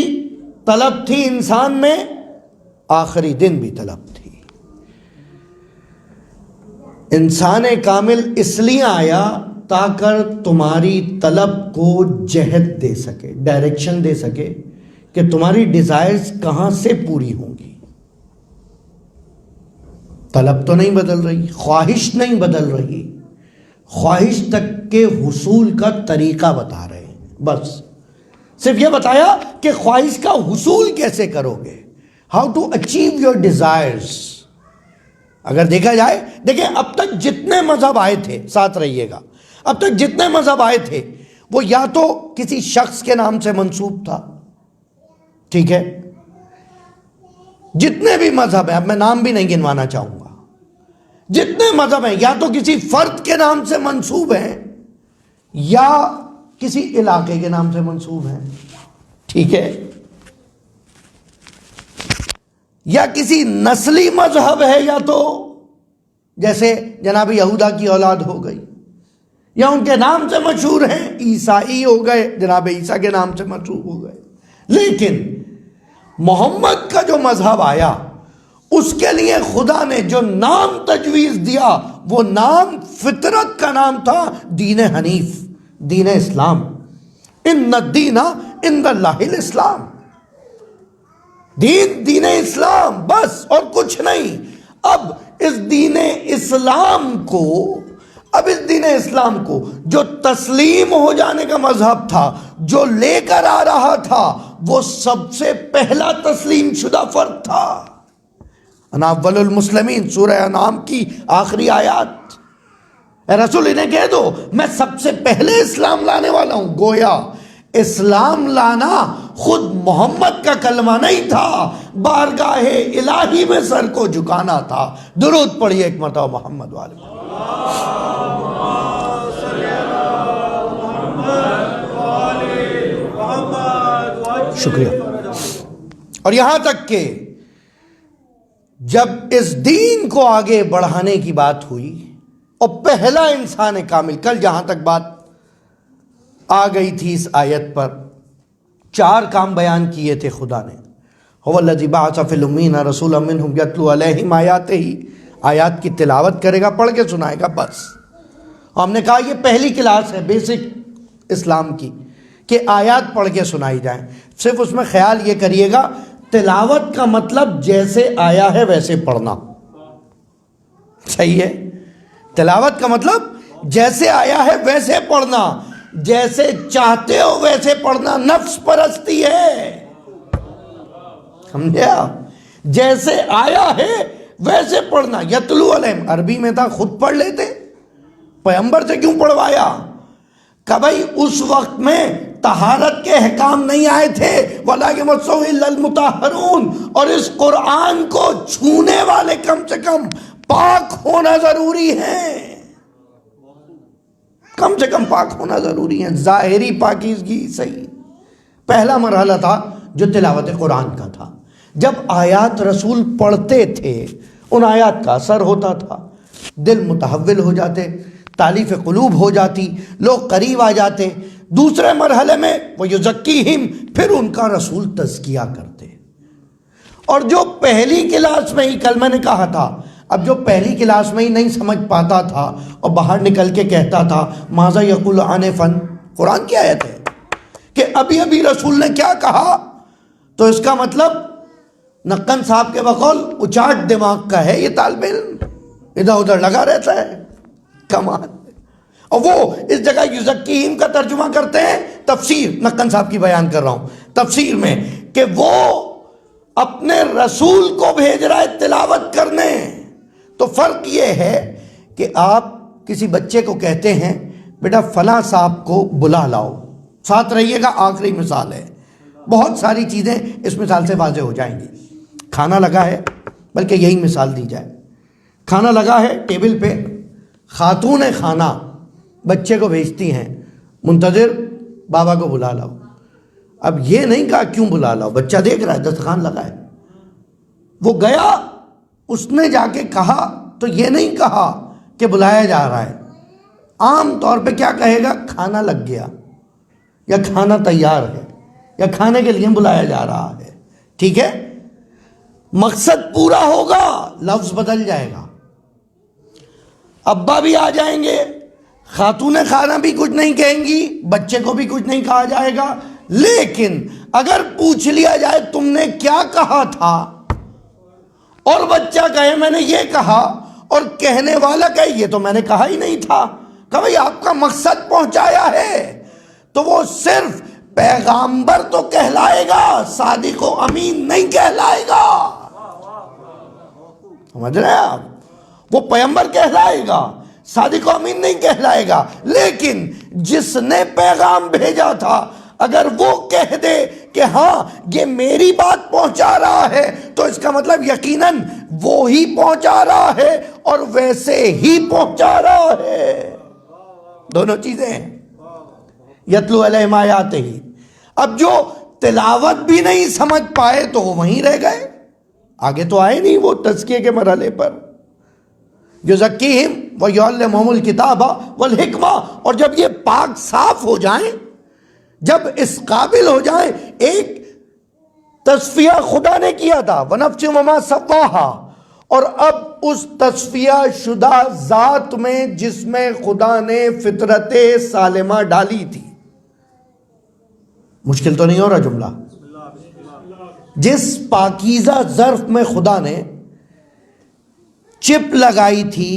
طلب تھی انسان میں، آخری دن بھی طلب تھی۔ انسان کامل اس لیے آیا تاکہ تمہاری طلب کو جہت دے سکے، ڈائریکشن دے سکے کہ تمہاری ڈیزائرز کہاں سے پوری ہوں گی۔ طلب تو نہیں بدل رہی، خواہش نہیں بدل رہی، خواہش تک کے حصول کا طریقہ بتا رہے ہیں، بس صرف یہ بتایا کہ خواہش کا حصول کیسے کرو گے، how to achieve your desires. اگر دیکھا جائے، دیکھیں اب تک جتنے مذہب آئے تھے، ساتھ رہیے گا، اب تک جتنے مذہب آئے تھے وہ یا تو کسی شخص کے نام سے منسوب تھا، ٹھیک ہے، جتنے بھی مذہب ہیں، اب میں نام بھی نہیں گنوانا چاہوں گا، جتنے مذہب ہیں یا تو کسی فرد کے نام سے منسوب ہیں یا کسی علاقے کے نام سے منسوب ہیں، ٹھیک ہے، یا کسی نسلی مذہب ہے، یا تو جیسے جناب یہودا کی اولاد ہو گئی، یا ان کے نام سے مشہور ہیں، عیسائی ہو گئے، جناب عیسیٰ کے نام سے مشہور ہو گئے۔ لیکن محمد کا جو مذہب آیا اس کے لیے خدا نے جو نام تجویز دیا وہ نام فطرت کا نام تھا، دین حنیف، دین اسلام۔ ان الدین عند اللہ الاسلام، دین اسلام، بس اور کچھ نہیں۔ اب اس دین اسلام کو جو تسلیم ہو جانے کا مذہب تھا، جو لے کر آ رہا تھا، وہ سب سے پہلا تسلیم شدہ فرد تھا۔ انا اول المسلمین، سورہ انعام کی آخری آیات۔ اے رسول انہیں کہہ دو میں سب سے پہلے اسلام لانے والا ہوں۔ گویا اسلام لانا خود محمد کا کلمہ نہیں تھا، بارگاہ الہی میں سر کو جھکانا تھا۔ درود پڑھیے ایک مرتبہ محمد والے۔ شکریہ۔ اور یہاں تک کہ جب اس دین کو آگے بڑھانے کی بات ہوئی اور پہلا انسان کامل، کل جہاں تک بات آ گئی تھی اس آیت پر، 4 کام بیان کیے تھے خدا نے۔ هو الذی بعث فی الامین رسولا منہم یتلو علیہم آیاتہ، آیات کی تلاوت کرے گا، پڑھ کے سنائے گا، بس۔ ہم نے کہا یہ پہلی کلاس ہے بیسک اسلام کی کہ آیات پڑھ کے سنائی جائیں۔ صرف اس میں خیال یہ کریے گا، تلاوت کا مطلب جیسے آیا ہے ویسے پڑھنا، صحیح ہے؟ تلاوت کا مطلب جیسے آیا ہے ویسے پڑھنا، جیسے چاہتے ہو ویسے پڑھنا نفس پرستی ہے، سمجھے آپ؟ جیسے آیا ہے ویسے پڑھنا۔ یتلو علیہم عربی میں تھا، خود پڑھ لیتے، پیغمبر سے کیوں پڑھوایا؟ کہ بھائی اس وقت میں طہارت کے احکام نہیں آئے تھے، وَلَا يَمَسُّهُ إِلَّا الْمُطَهَّرُونَ، اور اس قرآن کو چھونے والے کم سے کم پاک ہونا ضروری ہے، کم سے کم پاک ہونا ضروری ہے، ظاہری پاکیزگی صحیح۔ پہلا مرحلہ تھا جو تلاوت قرآن کا تھا۔ جب آیات رسول پڑھتے تھے ان آیات کا اثر ہوتا تھا، دل متحول ہو جاتے، تالیف قلوب ہو جاتی، لوگ قریب آ جاتے۔ دوسرے مرحلے میں وہ یزکیہم، پھر ان کا رسول تزکیہ کرتے، اور جو پہلی کلاس میں ہی، کل میں نے کہا تھا، اب جو پہلی کلاس میں ہی نہیں سمجھ پاتا تھا اور باہر نکل کے کہتا تھا ماذا یقول آنفاً، قرآن کی آیت ہے کہ ابھی ابھی رسول نے کیا کہا، تو اس کا مطلب نقن صاحب کے بقول اچاٹ دماغ کا ہے یہ طالب علم، ادھر ادھر لگا رہتا ہے، کمال۔ اور وہ اس جگہ یزکیہم کا ترجمہ کرتے ہیں تفسیر، نقن صاحب کی بیان کر رہا ہوں، تفسیر میں، کہ وہ اپنے رسول کو بھیج رہا ہے تلاوت کرنے۔ تو فرق یہ ہے کہ آپ کسی بچے کو کہتے ہیں بیٹا فلاں صاحب کو بلا لاؤ، ساتھ رہیے گا، آخری مثال ہے، بہت ساری چیزیں اس مثال سے واضح ہو جائیں گی۔ کھانا لگا ہے، بلکہ یہی مثال دی جائے، کھانا لگا ہے ٹیبل پہ، خاتون خانہ بچے کو بھیجتی ہیں منتظر بابا کو بلا لاؤ۔ اب یہ نہیں کہا کیوں بلا لاؤ، بچہ دیکھ رہا ہے دسترخوان لگا ہے، وہ گیا، اس نے جا کے کہا تو یہ نہیں کہا کہ بلایا جا رہا ہے، عام طور پہ کیا کہے گا، کھانا لگ گیا، یا کھانا تیار ہے، یا کھانے کے لیے بلایا جا رہا ہے، ٹھیک ہے، مقصد پورا ہوگا، لفظ بدل جائے گا، ابا بھی آ جائیں گے، خاتون خانہ بھی کچھ نہیں کہیں گی، بچے کو بھی کچھ نہیں کہا جائے گا، لیکن اگر پوچھ لیا جائے تم نے کیا کہا تھا، اور بچہ کہے میں نے یہ کہا، اور کہنے والا کہے یہ تو میں نے کہا ہی نہیں تھا، کہ بھئی آپ کا مقصد پہنچایا ہے، تو وہ صرف پیغامبر تو کہلائے گا، صادق و امین نہیں کہلائے گا، سمجھ رہے ہیں آپ، وہ پیغمبر کہلائے گا، صادق و امین نہیں کہلائے گا، لیکن جس نے پیغام بھیجا تھا اگر وہ کہہ دے کہ ہاں یہ میری بات پہنچا رہا ہے، تو اس کا مطلب یقیناً وہی پہنچا رہا ہے اور ویسے ہی پہنچا رہا ہے، دونوں چیزیں ہیں، یتلو علیہم آیاتہ ہی۔ اب جو تلاوت بھی نہیں سمجھ پائے تو وہ وہیں رہ گئے، آگے تو آئے نہیں وہ تزکیے کے مرحلے پر، یزکیہم ویعلمہم الکتاب والحکمہ، اور جب یہ پاک صاف ہو جائیں، جب اس قابل ہو جائیں، ایک تصفیہ خدا نے کیا تھا وَنَفْسٍ وَمَا سَوَّاهَا، اور اب اس تصفیہ شدہ ذات میں جس میں خدا نے فطرت سالمہ ڈالی تھی، مشکل تو نہیں ہو رہا جملہ، جس پاکیزہ ظرف میں خدا نے چپ لگائی تھی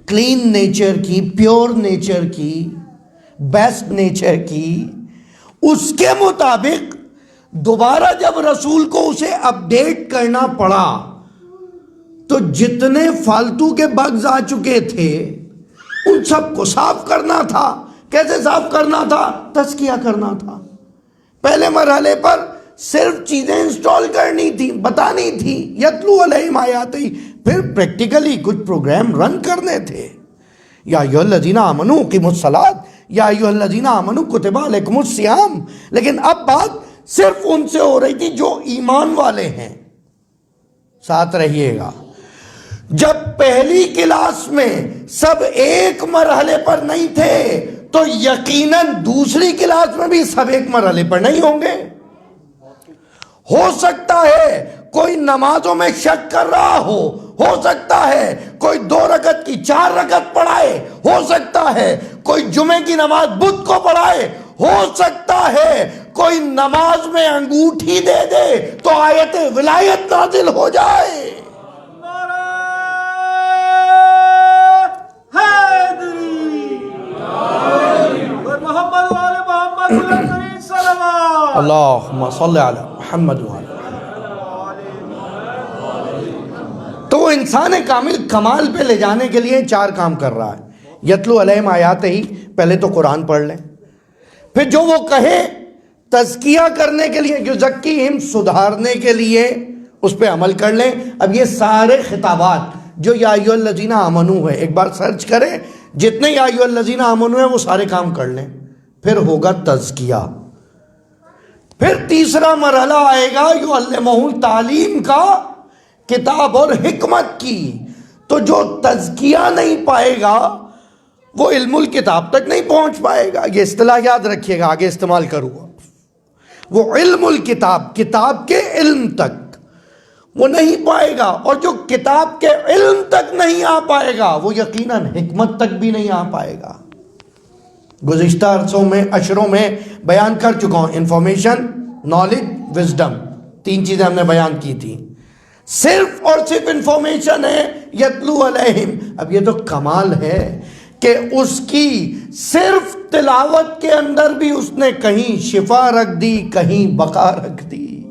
کلین نیچر کی، پیور نیچر کی، بیسٹ نیچر کی، اس کے مطابق دوبارہ جب رسول کو اسے اپڈیٹ کرنا پڑا تو جتنے فالتو کے بگز آ چکے تھے ان سب کو صاف کرنا تھا۔ کیسے صاف کرنا تھا؟ تزکیہ کرنا تھا۔ پہلے مرحلے پر صرف چیزیں انسٹال کرنی تھی، بتانی تھی، یتلو علیہم آیاتہ، پھر پریکٹیکلی کچھ پروگرام رن کرنے تھے، یا ایھا الذین آمنوا اقیموا الصلاۃ، یا ایھا الذین آمنوا کتب علیکم الصیام، لیکن اب بات صرف ان سے ہو رہی تھی جو ایمان والے ہیں، ساتھ رہیے گا۔ جب پہلی کلاس میں سب ایک مرحلے پر نہیں تھے تو یقیناً دوسری کلاس میں بھی سب ایک مرحلے پر نہیں ہوں گے۔ ہو سکتا ہے کوئی نمازوں میں شک کر رہا ہو سکتا ہے کوئی 2 رکعت کی 4 رکعت پڑھائے، ہو سکتا ہے کوئی جمعے کی نماز بدھ کو پڑھائے، ہو سکتا ہے کوئی نماز میں انگوٹھی دے دے تو آیت ولایت نازل ہو جائے۔ اللہم صلی علی محمد وعلی۔ تو وہ انسان کامل کمال پہ لے جانے کے لیے 4 کام کر رہا ہے۔ یتلو علیہم آیاتہ ہی، پہلے تو قرآن پڑھ لیں، پھر جو وہ کہے تزکیہ کرنے کے لیے، یزکیہم سدھارنے کے لیے اس پہ عمل کر لیں۔ اب یہ سارے خطابات جو یا ایھا الذین آمنوا ہے، ایک بار سرچ کریں، جتنے یا ایھا الذین آمنوا ہیں وہ سارے کام کر لیں، پھر ہوگا تزکیہ۔ پھر تیسرا مرحلہ آئے گا یعلمہ، تعلیم کا، کتاب اور حکمت کی۔ تو جو تزکیہ نہیں پائے گا وہ علم الکتاب تک نہیں پہنچ پائے گا۔ یہ اصطلاح یاد رکھیے گا، آگے استعمال کروں گا۔ وہ علم الکتاب، کتاب کے علم تک، وہ نہیں پائے گا، اور جو کتاب کے علم تک نہیں آ پائے گا وہ یقیناً حکمت تک بھی نہیں آ پائے گا۔ گزشتہ اشروں میں بیان کر چکا ہوں، انفارمیشن، نالج، وزڈم، 3 چیزیں ہم نے بیان کی تھی۔ صرف اور صرف انفارمیشن ہے، یتلو علیہم۔ اب یہ تو کمال ہے کہ اس کی صرف تلاوت کے اندر بھی اس نے کہیں شفا رکھ دی، کہیں بقا رکھ دی۔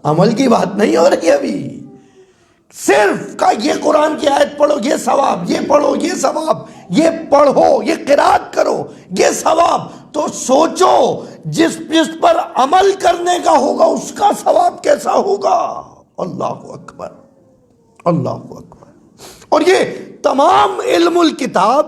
عمل کی بات نہیں ہو رہی ابھی، صرف کا یہ قرآن کی آیت پڑھو یہ ثواب، یہ پڑھو یہ ثواب، یہ پڑھو یہ قرات کرو یہ ثواب۔ تو سوچو جس پر عمل کرنے کا ہوگا اس کا ثواب کیسا ہوگا۔ اللہ اکبر، اللہ اکبر۔ اور یہ تمام علم الکتاب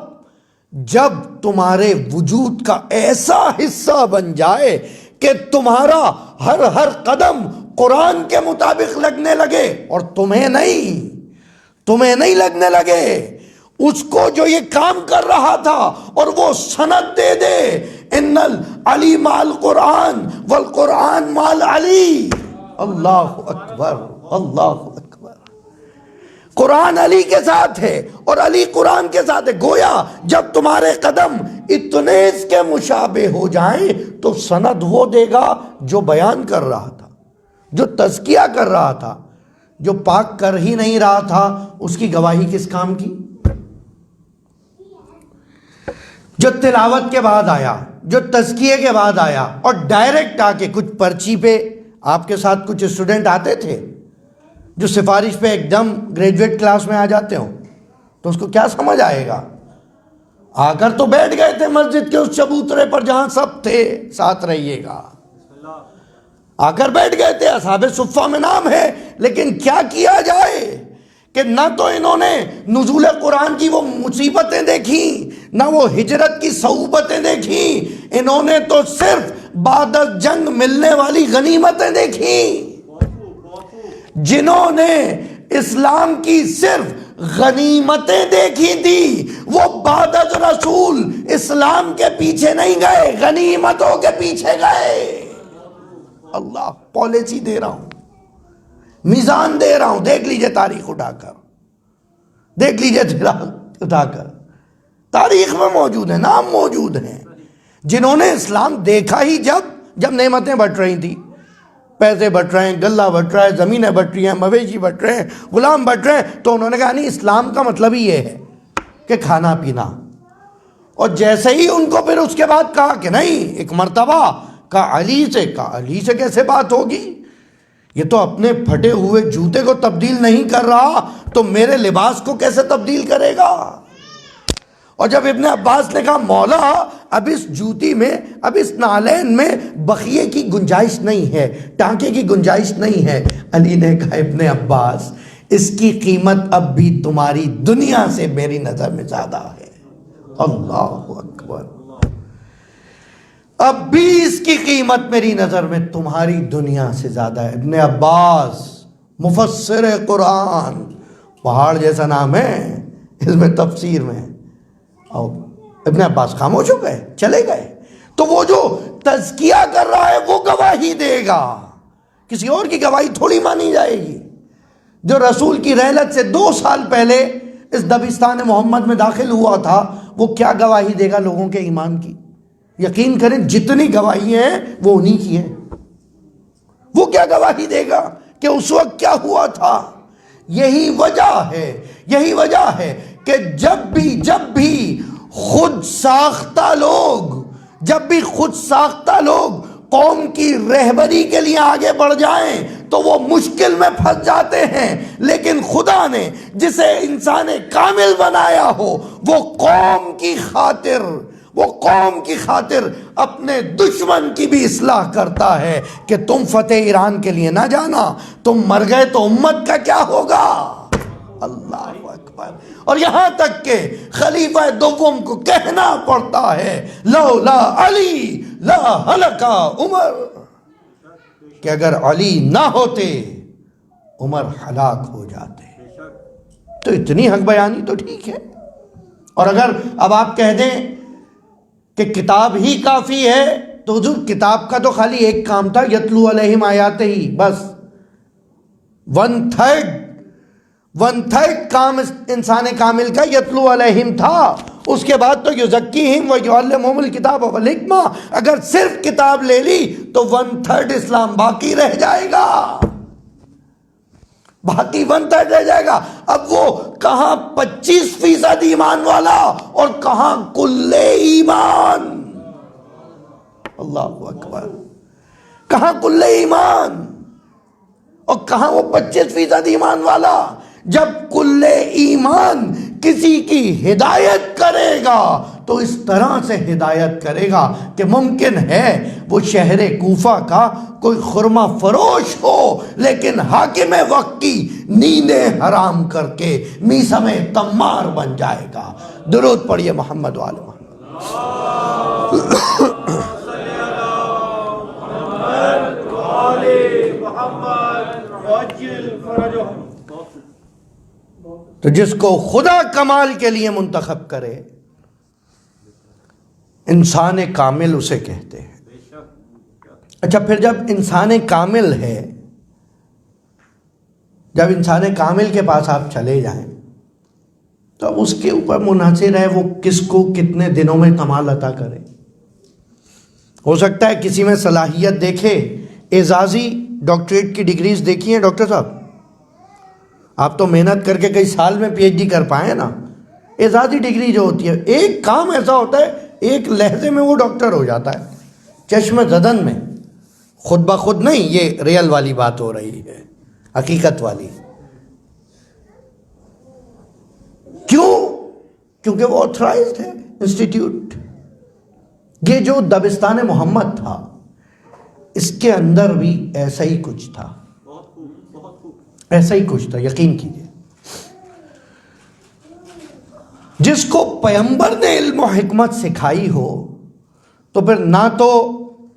جب تمہارے وجود کا ایسا حصہ بن جائے کہ تمہارا ہر قدم قرآن کے مطابق لگنے لگے، اور تمہیں نہیں لگنے لگے اس کو جو یہ کام کر رہا تھا، اور وہ سند دے دے ان العلی مع القرآن والقرآن مع العلی۔ اللہ اکبر، اللہ اکبر۔ قرآن علی کے ساتھ ہے اور علی قرآن کے ساتھ ہے۔ گویا جب تمہارے قدم اتنے اس کے مشابہ ہو جائیں تو سند وہ دے گا جو بیان کر رہا تھا، جو تزکیہ کر رہا تھا۔ جو پاک کر ہی نہیں رہا تھا اس کی گواہی کس کام کی؟ جو تلاوت کے بعد آیا، جو تزکیے کے بعد آیا، اور ڈائریکٹ آ کے کچھ پرچی پہ آپ کے ساتھ کچھ اسٹوڈنٹ آتے تھے جو سفارش پہ ایک دم گریجویٹ کلاس میں آ جاتے ہوں، تو اس کو کیا سمجھ آئے گا؟ آ کر تو بیٹھ گئے تھے مسجد کے اس چبوترے پر جہاں سب تھے، ساتھ رہیے گا، آ کر بیٹھ گئے تھے، اصحاب صفہ میں نام ہے، لیکن کیا کیا جائے کہ نہ تو انہوں نے نزول قرآن کی وہ مصیبتیں دیکھیں، نہ وہ ہجرت کی صعوبتیں دیکھیں، انہوں نے تو صرف بعد از جنگ ملنے والی غنیمتیں دیکھیں۔ جنہوں نے اسلام کی صرف غنیمتیں دیکھی تھی وہ بعد از رسول اسلام کے پیچھے نہیں گئے، غنیمتوں کے پیچھے گئے۔ اللہ، پالیسی دے رہا ہوں، میزان دے رہا ہوں، دیکھ لیجئے تاریخ اٹھا کر، دیکھ لیجئے اٹھا کر، تاریخ میں موجود ہے، نام موجود ہیں، جنہوں نے اسلام دیکھا ہی جب نعمتیں بٹ رہی تھی، پیسے بٹ رہے ہیں، غلہ بٹ رہا ہے، زمینیں بٹ رہی ہیں، مویشی بٹ رہے ہیں، غلام بٹ رہے ہیں، تو انہوں نے کہا نہیں، اسلام کا مطلب ہی یہ ہے کہ کھانا پینا۔ اور جیسے ہی ان کو پھر اس کے بعد کہا کہ نہیں، ایک مرتبہ کہا علی سے کیسے بات ہوگی، یہ تو اپنے پھٹے ہوئے جوتے کو تبدیل نہیں کر رہا تو میرے لباس کو کیسے تبدیل کرے گا۔ اور جب ابن عباس نے کہا مولا اب اس جوتی میں، اب اس نالین میں بخیے کی گنجائش نہیں ہے، ٹانکے کی گنجائش نہیں ہے، علی نے کہا ابن عباس اس کی قیمت اب بھی تمہاری دنیا سے میری نظر میں زیادہ ہے۔ اللہ اکبر، اب بھی اس کی قیمت میری نظر میں تمہاری دنیا سے زیادہ ہے۔ ابن عباس مفسر قرآن، پہاڑ جیسا نام ہے اس میں تفسیر میں، اور ابن عباس خاموش ہو گئے، چلے گئے۔ تو وہ جو تزکیہ کر رہا ہے وہ گواہی دے گا، کسی اور کی گواہی تھوڑی مانی جائے گی۔ جو رسول کی رحلت سے 2 سال پہلے اس دبستان محمد میں داخل ہوا تھا وہ کیا گواہی دے گا لوگوں کے ایمان کی؟ یقین کریں جتنی گواہی ہیں وہ انہی کی ہیں۔ وہ کیا گواہی دے گا کہ اس وقت کیا ہوا تھا؟ یہی وجہ ہے کہ جب بھی خود ساختہ لوگ قوم کی رہبری کے لیے آگے بڑھ جائیں تو وہ مشکل میں پھنس جاتے ہیں، لیکن خدا نے جسے انسان کامل بنایا ہو وہ قوم کی خاطر اپنے دشمن کی بھی اصلاح کرتا ہے کہ تم فتح ایران کے لیے نہ جانا، تم مر گئے تو امت کا کیا ہوگا۔ اللہ اکبر۔ اور یہاں تک کہ خلیفہ دوم کو کہنا پڑتا ہے لولا علی لا ہلک عمر، کہ اگر علی نہ ہوتے عمر ہلاک ہو جاتے۔ تو اتنی حق بیانی تو ٹھیک ہے، اور اگر اب آپ کہہ دیں کہ کتاب ہی کافی ہے تو حضور کتاب کا تو خالی ایک کام تھا، یتلو علیہم آیاتہ ہی، بس 1/3 کام انسان کامل کا یتلو علیہم تھا. اس کے بعد تو یزکیہم و یعلمہم الکتاب والحکمہ. اگر صرف کتاب لے لی تو 1/3 اسلام باقی رہ جائے گا. باقی 1/3 رہ جائے گا. اب وہ کہاں 25% ایمان والا اور کہاں کل ایمان. اللہ اکبر. کہاں کل ایمان اور کہاں وہ 25% ایمان والا. جب کل ایمان کسی کی ہدایت کرے گا تو اس طرح سے ہدایت کرے گا کہ ممکن ہے وہ شہر کوفہ کا کوئی خرما فروش ہو لیکن حاکم وقت کی نیندیں حرام کر کے میثم تمار بن جائے گا. درود پڑھیے محمد وآل محمد. تو جس کو خدا کمال کے لیے منتخب کرے انسان کامل اسے کہتے ہیں. اچھا پھر جب انسان کامل ہے، جب انسان کامل کے پاس آپ چلے جائیں تو اب اس کے اوپر منحصر ہے وہ کس کو کتنے دنوں میں کمال عطا کرے. ہو سکتا ہے کسی میں صلاحیت دیکھے. اعزازی ڈاکٹریٹ کی ڈگریز دیکھی ہیں ڈاکٹر صاحب؟ آپ تو محنت کر کے کئی سال میں پی ایچ ڈی کر پائے نا. اعزازی ڈگری جو ہوتی ہے ایک کام ایسا ہوتا ہے ایک لہجے میں وہ ڈاکٹر ہو جاتا ہے چشم زدن میں. خود بخود نہیں، یہ ریل والی بات ہو رہی ہے، حقیقت والی. کیوں؟ کیونکہ وہ آتھرائزڈ ہے انسٹیٹیوٹ. یہ جو دبستان محمد تھا اس کے اندر بھی ایسا ہی کچھ تھا. ایسا ہی کچھ تھا، یقین کیجیے. جس کو پیغمبر نے علم و حکمت سکھائی ہو تو پھر نہ تو،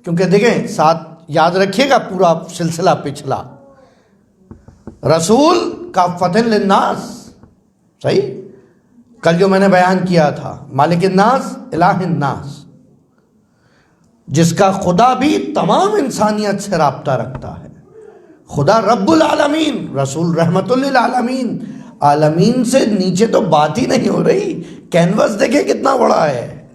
کیونکہ دیکھیں ساتھ یاد رکھیے گا پورا سلسلہ پچھلا، رسول کافۃ للناس، صحیح؟ کل جو میں نے بیان کیا تھا مالک الناس الہ الناس، جس کا خدا بھی تمام انسانیت سے رابطہ رکھتا ہے. خدا رب العالمین، رسول رحمت للعالمین. عالمین سے نیچے تو بات ہی نہیں ہو رہی. کینوس دیکھیں کتنا بڑا ہے.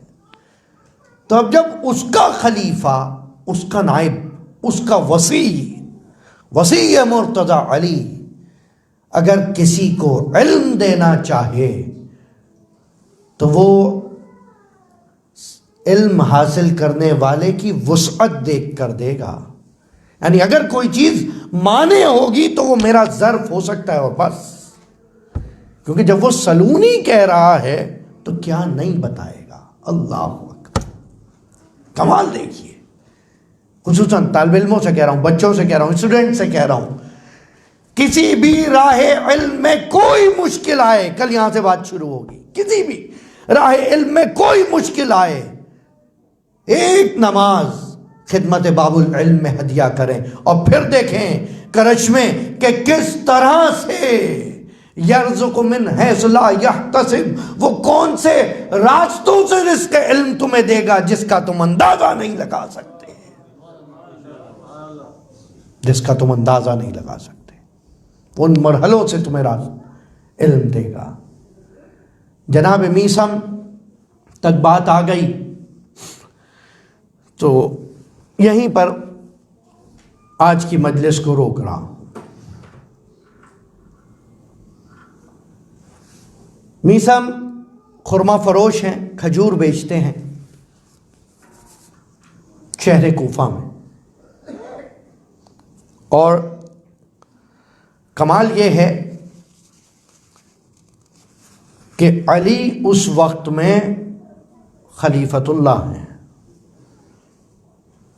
تو اب جب اس کا خلیفہ، اس کا نائب، اس کا وصی مرتضی علی اگر کسی کو علم دینا چاہے تو وہ علم حاصل کرنے والے کی وسعت دیکھ کر دے گا. یعنی اگر کوئی چیز مانے ہوگی تو وہ میرا ظرف ہو سکتا ہے اور بس. کیونکہ جب وہ سلونی کہہ رہا ہے تو کیا نہیں بتائے گا. اللہ اکبر. کمال دیکھیے. خصوصاً طالب علموں سے کہہ رہا ہوں، بچوں سے کہہ رہا ہوں، اسٹوڈنٹ سے کہہ رہا ہوں، کسی بھی راہ علم میں کوئی مشکل آئے، کل یہاں سے بات شروع ہوگی، کسی بھی راہ علم میں کوئی مشکل آئے، ایک نماز خدمت باب العلم میں ہدیہ کریں اور پھر دیکھیں کرش میں کہ کس طرح سے یرزق من حیث لا یحتسب، وہ کون سے راستوں سے رزق علم تمہیں دے گا جس کا تم اندازہ نہیں لگا سکتے، جس کا تم اندازہ نہیں لگا سکتے. ان مرحلوں سے تمہیں علم دے گا. جناب میثم تک بات آ گئی تو یہیں پر آج کی مجلس کو روک رہا ہوں. میثم خرما فروش ہیں، کھجور بیچتے ہیں شہر کوفہ میں. اور کمال یہ ہے کہ علی اس وقت میں خلیفۃ اللہ ہیں،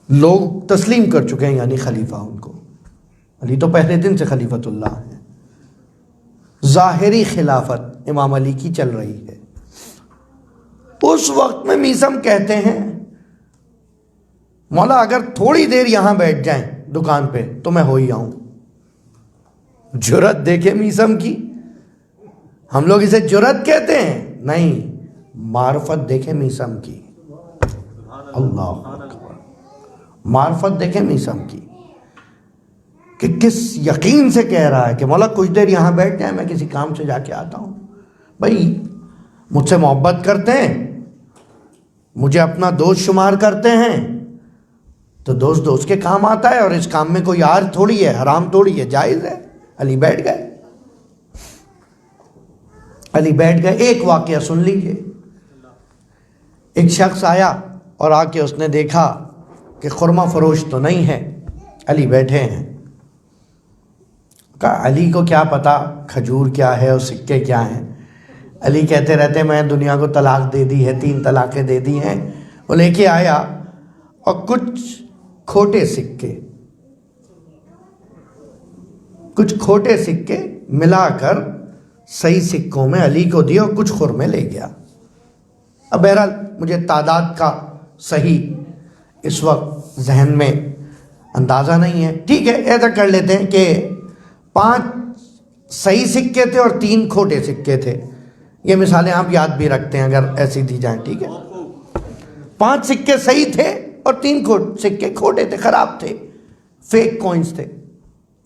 لوگ تسلیم کر چکے ہیں، یعنی خلیفہ ان کو. علی تو پہلے دن سے خلیفۃ اللہ ہیں. ظاہری خلافت امام علی کی چل رہی ہے. اس وقت میں میثم کہتے ہیں مولا اگر تھوڑی دیر یہاں بیٹھ جائیں دکان پہ تو میں ہو ہی آؤں. جرت دیکھے میثم کی. ہم لوگ اسے جرت کہتے ہیں، نہیں، معرفت دیکھے میثم کی. اللہ اکبر. معرفت دیکھیں میثم کی. کہ کس یقین سے کہہ رہا ہے کہ مولا کچھ دیر یہاں بیٹھ جائیں، میں کسی کام سے جا کے آتا ہوں. بھائی مجھ سے محبت کرتے ہیں، مجھے اپنا دوست شمار کرتے ہیں، تو دوست کے کام آتا ہے، اور اس کام میں کوئی عار تھوڑی ہے، حرام تھوڑی ہے، جائز ہے. علی بیٹھ گئے. ایک واقعہ سن لیجئے. ایک شخص آیا اور آ کے اس نے دیکھا کہ خرما فروش تو نہیں ہے، علی بیٹھے ہیں. کہا علی کو کیا پتا کھجور کیا ہے اور سکے کیا ہیں. علی کہتے رہتے میں دنیا کو طلاق دے دی ہے، 3 طلاقیں دے دی ہیں. وہ لے کے آیا اور کچھ کھوٹے سکے ملا کر صحیح سکوں میں علی کو دیے اور کچھ خرمے لے گیا. اب بہرحال مجھے تعداد کا صحیح اس وقت ذہن میں اندازہ نہیں ہے. ٹھیک ہے، ایسا کر لیتے ہیں کہ 5 صحیح سکے تھے اور 3 کھوٹے سکے تھے. یہ مثالیں آپ یاد بھی رکھتے ہیں اگر ایسی دی جائیں. ٹھیک ہے، 5 سکے صحیح تھے اور 3 سکے کھوٹے تھے، خراب تھے، فیک کوئنز تھے.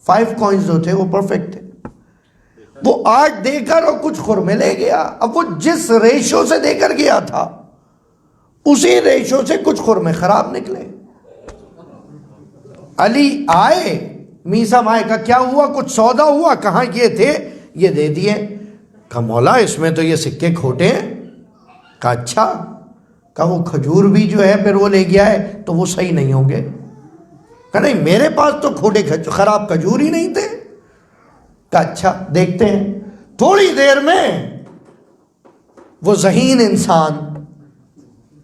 5 کوئنز جو تھے وہ پرفیکٹ تھے. وہ 8 دے کر اور کچھ خرمے لے گیا. اب وہ جس ریشو سے دے کر گیا تھا اسی ریشو سے کچھ خرمے خراب نکلے. علی آئے، میثم آئے، کہا کیا ہوا، کچھ سودا ہوا؟ کہاں یہ تھے، یہ دے دیے. کہا مولا اس میں تو یہ سکے کھوٹے ہیں. کہا اچھا. کہا وہ کھجور بھی جو ہے پھر وہ لے گیا ہے تو وہ صحیح نہیں ہوں گے. کہا نہیں میرے پاس تو کھوٹے خراب کھجور ہی نہیں تھے. کہا اچھا دیکھتے ہیں. تھوڑی دیر میں وہ ذہین انسان،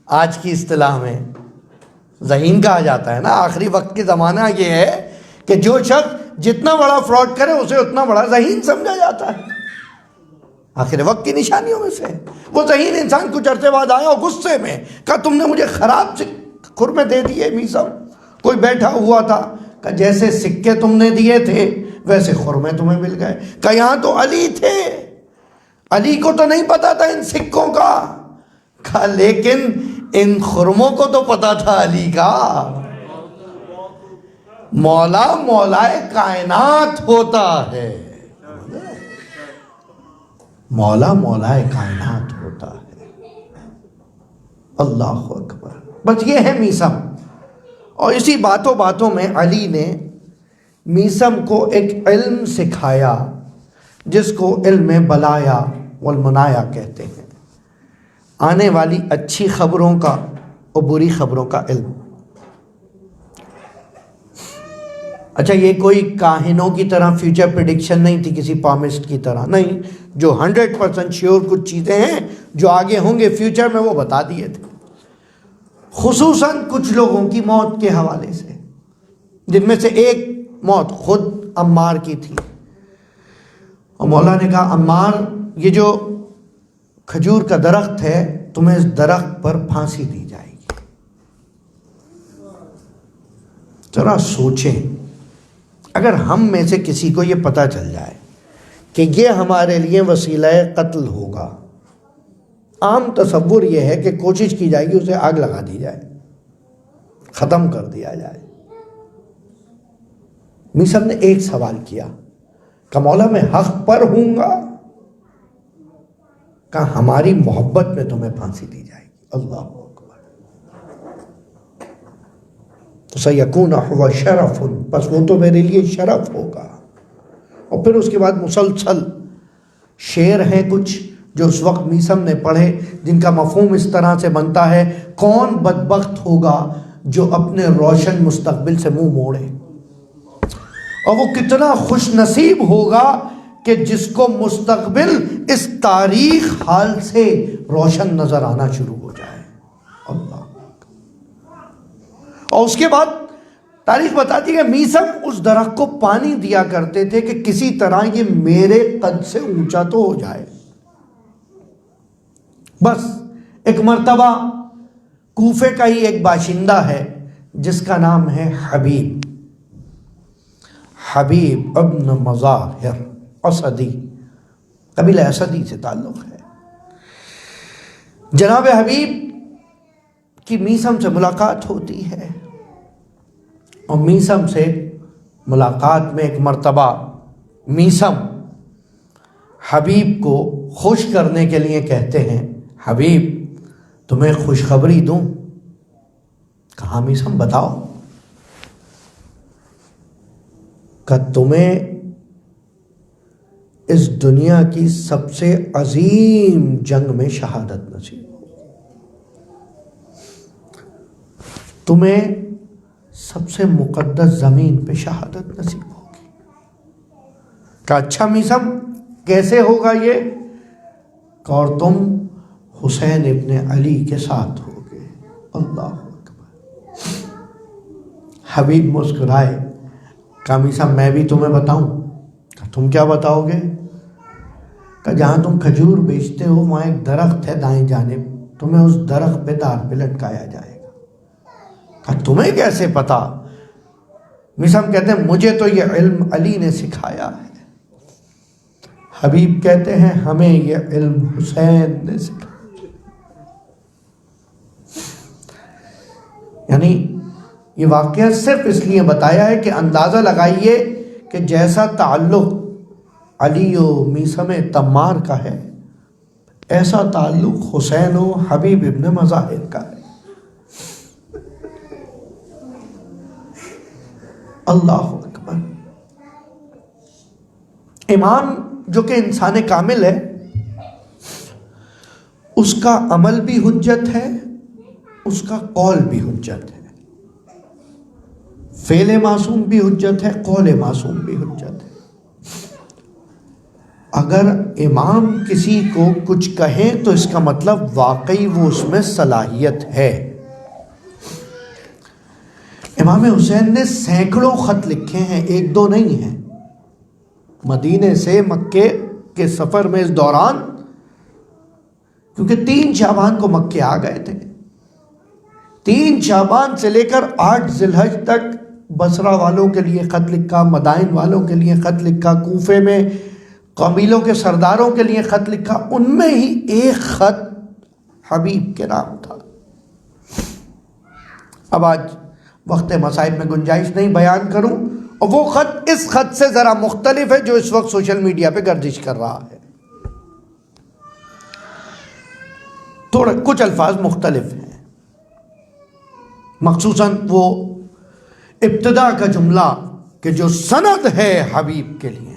آج کی اصطلاح میں ذہین کہا جاتا ہے نا، آخری وقت کی زمانہ یہ ہے کہ جو شخص جتنا بڑا فراڈ کرے اسے اتنا بڑا ذہین سمجھا جاتا ہے. آخر وقت کی نشانیوں میں سے وہ ذہین انسان کچھ عرصے بعد آیا اور غصے میں کہا تم نے مجھے خراب خرمے دے دیے میثم. کوئی بیٹھا ہوا تھا، کہا جیسے سکے تم نے دیے تھے ویسے خرمے تمہیں مل گئے. کہا یہاں تو علی تھے، علی کو تو نہیں پتا تھا ان سکوں کا. کہا لیکن ان خرموں کو تو پتا تھا علی کا. مولا مولائے کائنات ہوتا ہے، مولا مولائے کائنات ہوتا ہے. اللہ اکبر. بس یہ ہے میثم. اور اسی باتوں میں علی نے میثم کو ایک علم سکھایا جس کو علم بلایا والمنایا کہتے ہیں. آنے والی اچھی خبروں کا اور بری خبروں کا علم. اچھا یہ کوئی کاہنوں کی طرح فیوچر پریڈکشن نہیں تھی، کسی پامسٹ کی طرح نہیں. جو 100% شیور کچھ چیزیں ہیں جو آگے ہوں گے فیوچر میں وہ بتا دیے تھے. خصوصاً کچھ لوگوں کی موت کے حوالے سے، جن میں سے ایک موت خود عمار کی تھی. اور مولا نے کہا عمار یہ جو کھجور کا درخت ہے تمہیں اس درخت پر پھانسی دی جائے گی. ذرا سوچیں اگر ہم میں سے کسی کو یہ پتہ چل جائے کہ یہ ہمارے لیے وسیلہ قتل ہوگا، عام تصور یہ ہے کہ کوشش کی جائے گی اسے آگ لگا دی جائے، ختم کر دیا جائے. میثم نے ایک سوال کیا کہ مولا میں حق پر ہوں گا؟ کہ ہماری محبت میں تمہیں پھانسی دی جائے گی. اللہ اکبر. تو سیکون هو شرف، بس وہ تو میرے لیے شرف ہوگا. اور پھر اس کے بعد مسلسل شعر ہیں کچھ جو اس وقت میثم نے پڑھے جن کا مفہوم اس طرح سے بنتا ہے کون بدبخت ہوگا جو اپنے روشن مستقبل سے منہ موڑے، اور وہ کتنا خوش نصیب ہوگا کہ جس کو مستقبل اس تاریخ حال سے روشن نظر آنا شروع ہو جائے. اللہ. اور اس کے بعد تاریخ بتاتی ہے میثم اس درخت کو پانی دیا کرتے تھے کہ کسی طرح یہ میرے قد سے اونچا تو ہو جائے. بس ایک مرتبہ کوفے کا ہی ایک باشندہ ہے جس کا نام ہے حبیب ابن مظاہر اسدی، قبیلہ اسدی سے تعلق ہے. جناب حبیب کی میثم سے ملاقات ہوتی ہے اور میثم سے ملاقات میں ایک مرتبہ میثم حبیب کو خوش کرنے کے لیے کہتے ہیں حبیب تمہیں خوشخبری دوں؟ کہا میثم بتاؤ؟ کہ تمہیں اس دنیا کی سب سے عظیم جنگ میں شہادت نصیب ہو، تمہیں سب سے مقدس زمین پہ شہادت نصیب ہوگی۔ کہ اچھا میثم کیسے ہوگا یہ؟ کہ اور تم حسین ابن علی کے ساتھ ہوگے۔ اللہ اکبر۔ حبیب مسکرائے، کہا میثم میں بھی تمہیں بتاؤں؟ کہ تم کیا بتاؤ گے؟ کہ جہاں تم کھجور بیچتے ہو وہاں ایک درخت ہے دائیں جانب، تمہیں اس درخت پہ دار پہ لٹکایا جائے گا۔ کہ تمہیں کیسے پتا؟ میثم کہتے ہیں مجھے تو یہ علم علی نے سکھایا ہے۔ حبیب کہتے ہیں ہمیں یہ علم حسین نے سکھایا۔ یعنی یہ واقعہ صرف اس لیے بتایا ہے کہ اندازہ لگائیے کہ جیسا تعلق علی و میثم تمار کا ہے، ایسا تعلق حسین و حبیب ابن مظاہر کا ہے۔ اللہ اکبر۔ امام جو کہ انسان کامل ہے، اس کا عمل بھی حجت ہے، اس کا قول بھی حجت ہے۔ فعل معصوم بھی حجت ہے، قول معصوم بھی حجت ہے۔ اگر امام کسی کو کچھ کہیں تو اس کا مطلب واقعی وہ اس میں صلاحیت ہے۔ امام حسین نے سینکڑوں خط لکھے ہیں، ایک دو نہیں ہیں۔ مدینے سے مکے کے سفر میں اس دوران، کیونکہ 3 شعبان کو مکے آ گئے تھے، 3 شعبان سے لے کر 8 ذی الحج تک بصرہ والوں کے لیے خط لکھا، مدائن والوں کے لیے خط لکھا، کوفے میں قبیلوں کے سرداروں کے لیے خط لکھا، ان میں ہی ایک خط حبیب کے نام تھا۔ اب آج وقت مصائب میں گنجائش نہیں بیان کروں، اور وہ خط اس خط سے ذرا مختلف ہے جو اس وقت سوشل میڈیا پہ گردش کر رہا ہے۔ تھوڑا کچھ الفاظ مختلف ہیں، مخصوصاً وہ ابتدا کا جملہ کہ جو سند ہے حبیب کے لیے،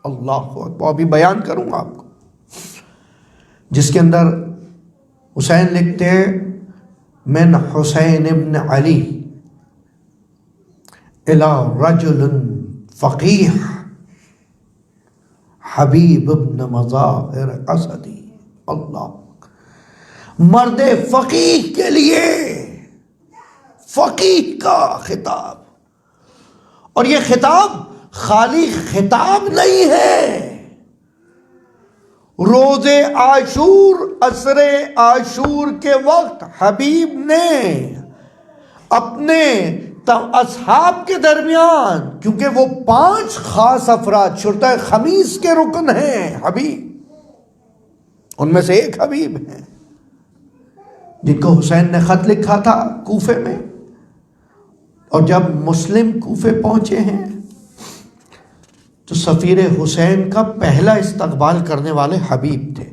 اللہ اکبر، ابھی بیان کروں گا آپ کو، جس کے اندر حسین لکھتے ہیں من حسین ابن علی الى رجل فقیح حبیب ابن مظاہر اسدی۔ اللہ، مرد فقیح کے لیے فقیح کا خطاب، اور یہ خطاب خالی خطاب نہیں ہے۔ روز عاشور، عصر عاشور کے وقت حبیب نے اپنے اصحاب کے درمیان، کیونکہ وہ 5 خاص افراد شرطۂ خمیس کے رکن ہیں حبیب، ان میں سے ایک حبیب ہیں جن کو حسین نے خط لکھا تھا کوفے میں، اور جب مسلم کوفے پہنچے ہیں تو سفیر حسین کا پہلا استقبال کرنے والے حبیب تھے،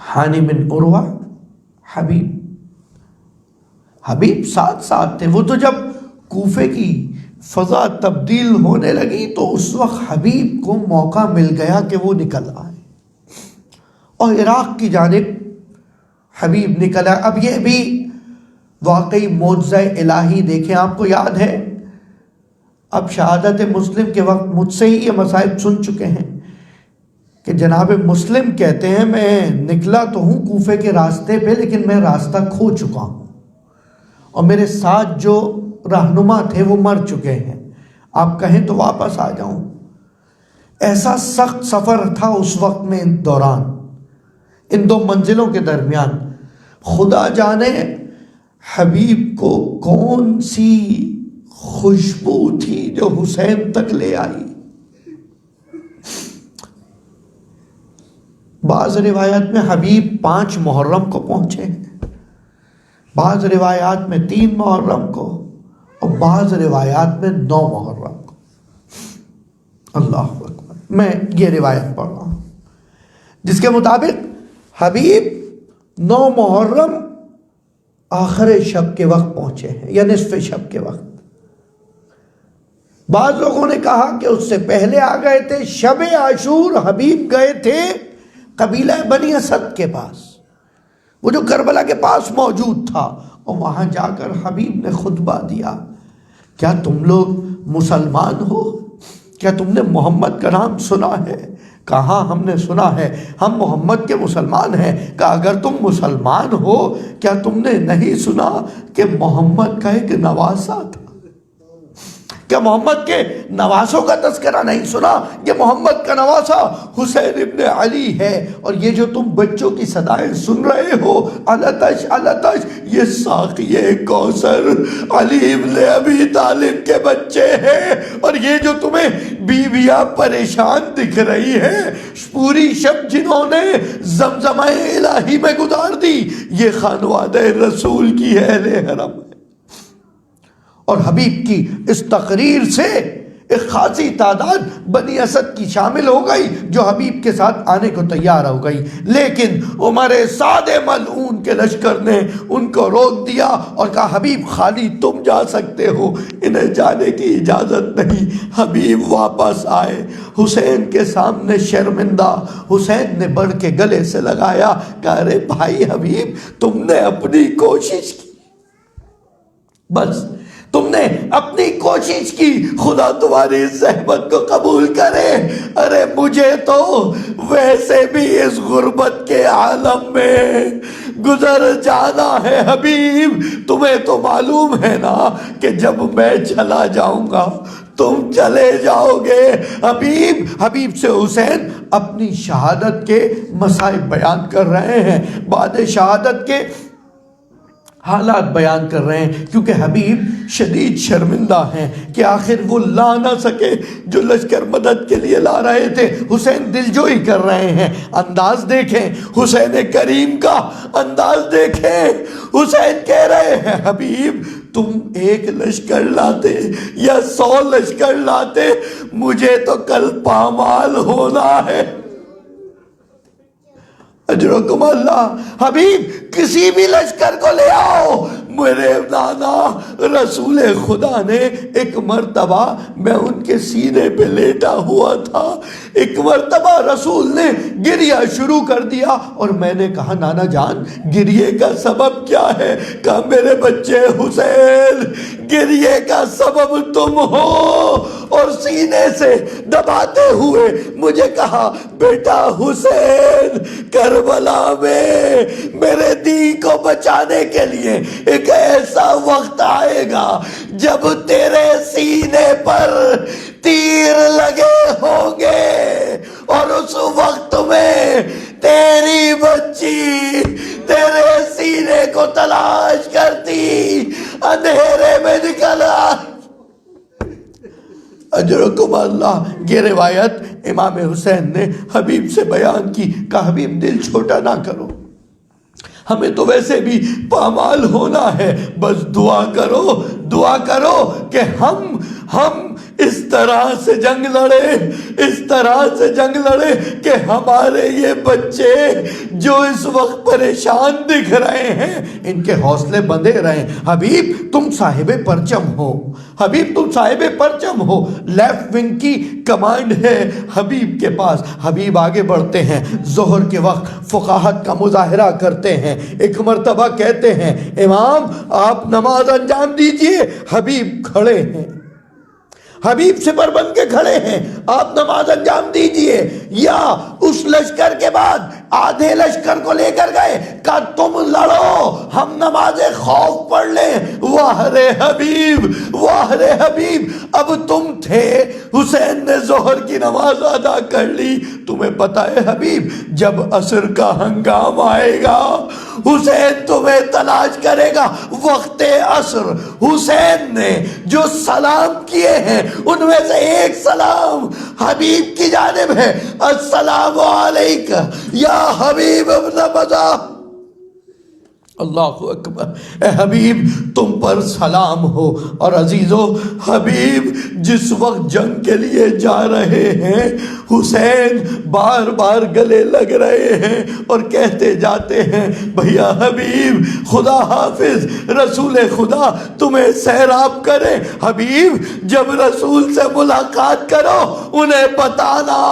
ہانی بن عروہ حبیب ساتھ ساتھ تھے۔ وہ تو جب کوفے کی فضا تبدیل ہونے لگی تو اس وقت حبیب کو موقع مل گیا کہ وہ نکل آئے، اور عراق کی جانب حبیب نکل آئے۔ اب یہ بھی واقعی معجزہ الہی دیکھیں، آپ کو یاد ہے اب شہادت مسلم کے وقت مجھ سے ہی یہ مصائب سن چکے ہیں کہ جناب مسلم کہتے ہیں میں نکلا تو ہوں کوفے کے راستے پہ، لیکن میں راستہ کھو چکا ہوں، اور میرے ساتھ جو رہنما تھے وہ مر چکے ہیں، آپ کہیں تو واپس آ جاؤں۔ ایسا سخت سفر تھا اس وقت میں، ان دوران ان 2 منزلوں کے درمیان۔ خدا جانے حبیب کو کون سی خوشبو تھی جو حسین تک لے آئی۔ بعض روایات میں حبیب 5 محرم کو پہنچے ہیں، بعض روایات میں 3 محرم کو، اور بعض روایات میں 9 محرم کو. اللہ اکبر. میں یہ روایت پڑھ رہا ہوں جس کے مطابق حبیب 9 محرم آخر شب کے وقت پہنچے ہیں یا نصف شب کے وقت. بعض لوگوں نے کہا کہ اس سے پہلے آ گئے تھے. شب عاشور حبیب گئے تھے قبیلہ بنی اسد کے پاس، وہ جو کربلا کے پاس موجود تھا، اور وہاں جا کر حبیب نے خطبہ دیا. کیا تم لوگ مسلمان ہو؟ کیا تم نے محمد کا نام سنا ہے؟ کہاں ہم نے سنا ہے، ہم محمد کے مسلمان ہیں. کہ اگر تم مسلمان ہو کیا تم نے نہیں سنا کہ محمد کا ایک نواسہ تھا؟ کیا محمد کے نواسوں کا تذکرہ نہیں سنا؟ یہ محمد کا نواسہ حسین ابن علی ہے. اور یہ جو تم بچوں کی صدائیں سن رہے ہو، التش التش، یہ ساقی کوثر علی ابن ابی طالب کے بچے ہیں. اور یہ جو تمہیں بیویاں پریشان دکھ رہی ہیں، پوری شب جنہوں نے زمزمہ الہی میں گزار دی، یہ خانوادہ رسول کی اہل حرم. اور حبیب کی اس تقریر سے ایک خاصی تعداد بنی اسد کی شامل ہو گئی جو حبیب کے ساتھ آنے کو تیار ہو گئی. لیکن عمر سعد ملعون کے لشکر نے ان کو روک دیا اور کہا حبیب خالی تم جا سکتے ہو، انہیں جانے کی اجازت نہیں. حبیب واپس آئے، حسین کے سامنے شرمندہ. حسین نے بڑھ کے گلے سے لگایا کہ ارے بھائی حبیب، تم نے اپنی کوشش کی، بس تم نے اپنی کوشش کی، خدا تمہاری زحمت کو قبول کرے. ارے مجھے تو ویسے بھی اس غربت کے عالم میں گزر جانا ہے حبیب. تمہیں تو معلوم ہے نا کہ جب میں چلا جاؤں گا تم چلے جاؤ گے. حبیب سے حسین اپنی شہادت کے مصائب بیان کر رہے ہیں، بعد شہادت کے حالات بیان کر رہے ہیں، کیونکہ حبیب شدید شرمندہ ہیں کہ آخر وہ لا نہ سکے جو لشکر مدد کے لیے لا رہے تھے. حسین دلجوئی کر رہے ہیں. انداز دیکھیں حسین کریم کا، انداز دیکھیں. حسین کہہ رہے ہیں حبیب تم 1 لشکر لاتے یا 100 لشکر لاتے، مجھے تو کل پامال ہونا ہے. اجرکم اللہ. حبیب کسی بھی لشکر کو لے آؤ. میرے نانا رسول خدا نے ایک مرتبہ، میں ان کے سینے پہ لیٹا ہوا تھا، ایک مرتبہ رسول نے گریہ شروع کر دیا اور میں نے کہا نانا جان گریہ کا سبب کیا ہے؟ کہا میرے بچے حسین گریہ کا سبب تم ہو. اور سینے سے دباتے ہوئے مجھے کہا بیٹا حسین کربلا میں میرے دین کو بچانے کے لیے ایک ایسا وقت آئے گا جب تیرے سینے پر تیر لگے ہوں گے اور اس وقت میں تیری بچی تیرے سینے کو تلاش کرتی اندھیرے میں نکل آئی. اجرکم اللہ. یہ روایت امام حسین نے حبیب سے بیان کی. کہا حبیب دل چھوٹا نہ کرو، ہمیں تو ویسے بھی پامال ہونا ہے، بس دعا کرو کہ ہم اس طرح سے جنگ لڑے کہ ہمارے یہ بچے جو اس وقت پریشان دکھ رہے ہیں ان کے حوصلے بندھے رہیں. حبیب تم صاحب پرچم ہو. لیفٹ ونگ کی کمانڈ ہے حبیب کے پاس. حبیب آگے بڑھتے ہیں، ظہر کے وقت فقاہت کا مظاہرہ کرتے ہیں. ایک مرتبہ کہتے ہیں امام آپ نماز انجام دیجئے. حبیب کھڑے ہیں، حبیب سپر بن کے کھڑے ہیں، آپ نماز انجام دیجئے. یا اس لشکر کے بعد آدھے لشکر کو لے کر گئے، کہا تم لڑو ہم نماز خوف پڑھ لیں. واہ رے حبیب. اب تم تھے، حسین نے ظہر کی نماز ادا کر لی. تمہیں پتا ہے حبیب جب عصر کا ہنگام آئے گا حسین تمہیں تلاش کرے گا. وقت عصر حسین نے جو سلام کیے ہیں ان میں سے ایک سلام حبیب کی جانب ہے، السلام علیکہ یا حبیب ابن مزاح. اللہ اکبر۔ اے حبیب تم پر سلام ہو۔ اور عزیزو، حبیب جس وقت جنگ کے لیے جا رہے ہیں، حسین بار بار گلے لگ رہے ہیں اور کہتے جاتے ہیں بھیا حبیب خدا حافظ، رسول خدا تمہیں سیراب کرے۔ حبیب جب رسول سے ملاقات کرو انہیں بتانا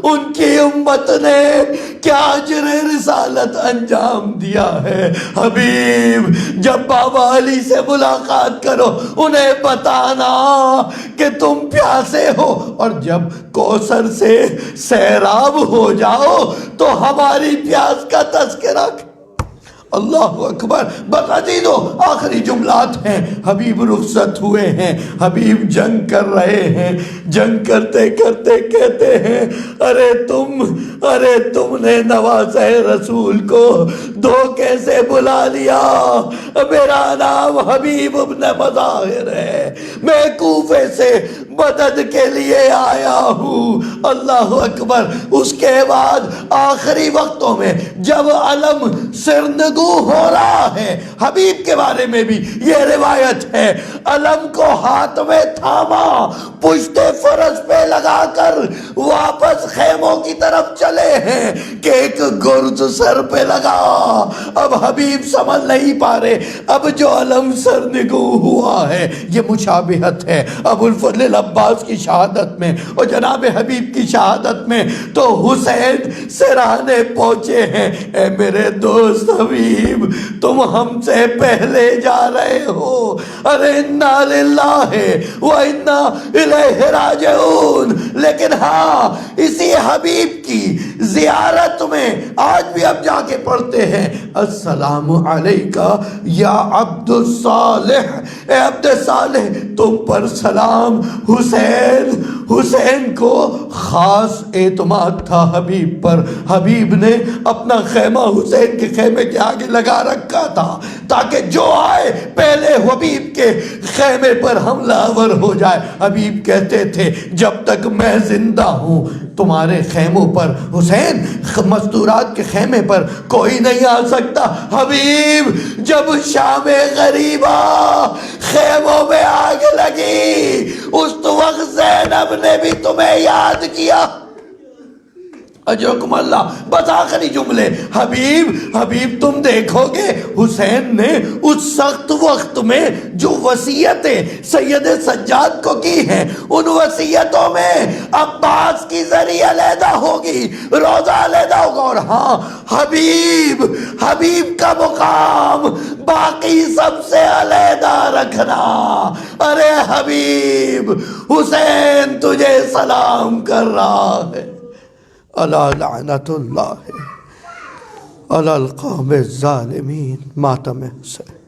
ان کی امت نے کیا اجر رسالت انجام دیا ہے۔ حبیب جب بابا علی سے ملاقات کرو انہیں بتانا کہ تم پیاسے ہو، اور جب کوثر سے سیراب ہو جاؤ تو ہماری پیاس کا تذکرہ۔ اللہ اکبر۔ بس عزیزو آخری جملات ہیں۔ حبیب رخصت ہوئے ہیں، حبیب جنگ کر رہے ہیں، جنگ کرتے کرتے کہتے ہیں ارے تم نے نوازہ رسول کو دھوکے سے بلا لیا۔ میرا نام حبیب ابن مظاہر ہے، میں کوفے سے مدد کے لیے آیا ہوں۔ اللہ اکبر۔ اس کے بعد آخری وقتوں میں جب علم سرنگو ہو رہا ہے، حبیب کے بارے میں بھی یہ روایت ہے، علم کو ہاتھ میں تھاما، پشت فرس پہ لگا کر واپس خیموں کی طرف چلے ہیں کہ ایک گرز سر پہ لگا۔ اب حبیب سمجھ نہیں پا رہے، اب جو علم سرنگو ہوا ہے یہ مشابہت ہے ابو الفضل العباس کی شہادت میں اور جناب حبیب کی شہادت میں۔ تو حسین سرانے پہنچے ہیں، اے میرے دوست حبیب تم ہم سے پہلے جا رہے ہو، ارے انا للہ و انا الیہ راجعون۔ لیکن ہاں اسی حبیب کی زیارت میں آج بھی اب جا کے پڑھتے ہیں السلام علیکہ یا عبد الصالح، اے عبد صالح تم پر سلام۔ حسین کو خاص اعتماد تھا حبیب پر، حبیب نے اپنا خیمہ حسین کے خیمے کے آگے لگا رکھا تھا تاکہ جو آئے پہلے حبیب کے خیمے پر حملہ آور ہو جائے۔ حبیب کہتے تھے جب تک میں زندہ ہوں تمہارے خیموں پر، حسین مستورات کے خیمے پر کوئی نہیں آ سکتا۔ حبیب جب شام غریبہ خیموں میں آگ لگی اس وقت زینب نے بھی تمہیں یاد کیا۔ اجرکم اللہ۔ بس آخری جملے، حبیب تم دیکھو گے حسین نے اس سخت وقت میں جو وصیتیں سید سجاد کو کی ہیں ان وصیتوں میں عباس کی ذریعہ علیحدہ ہوگی، روزہ علیحدہ ہوگا، اور ہاں حبیب کا مقام باقی سب سے علیحدہ رکھنا۔ ارے حبیب حسین تجھے سلام کر رہا ہے۔ الا لعنت اللہ علی القوم الظالمین۔ ماتم حسین۔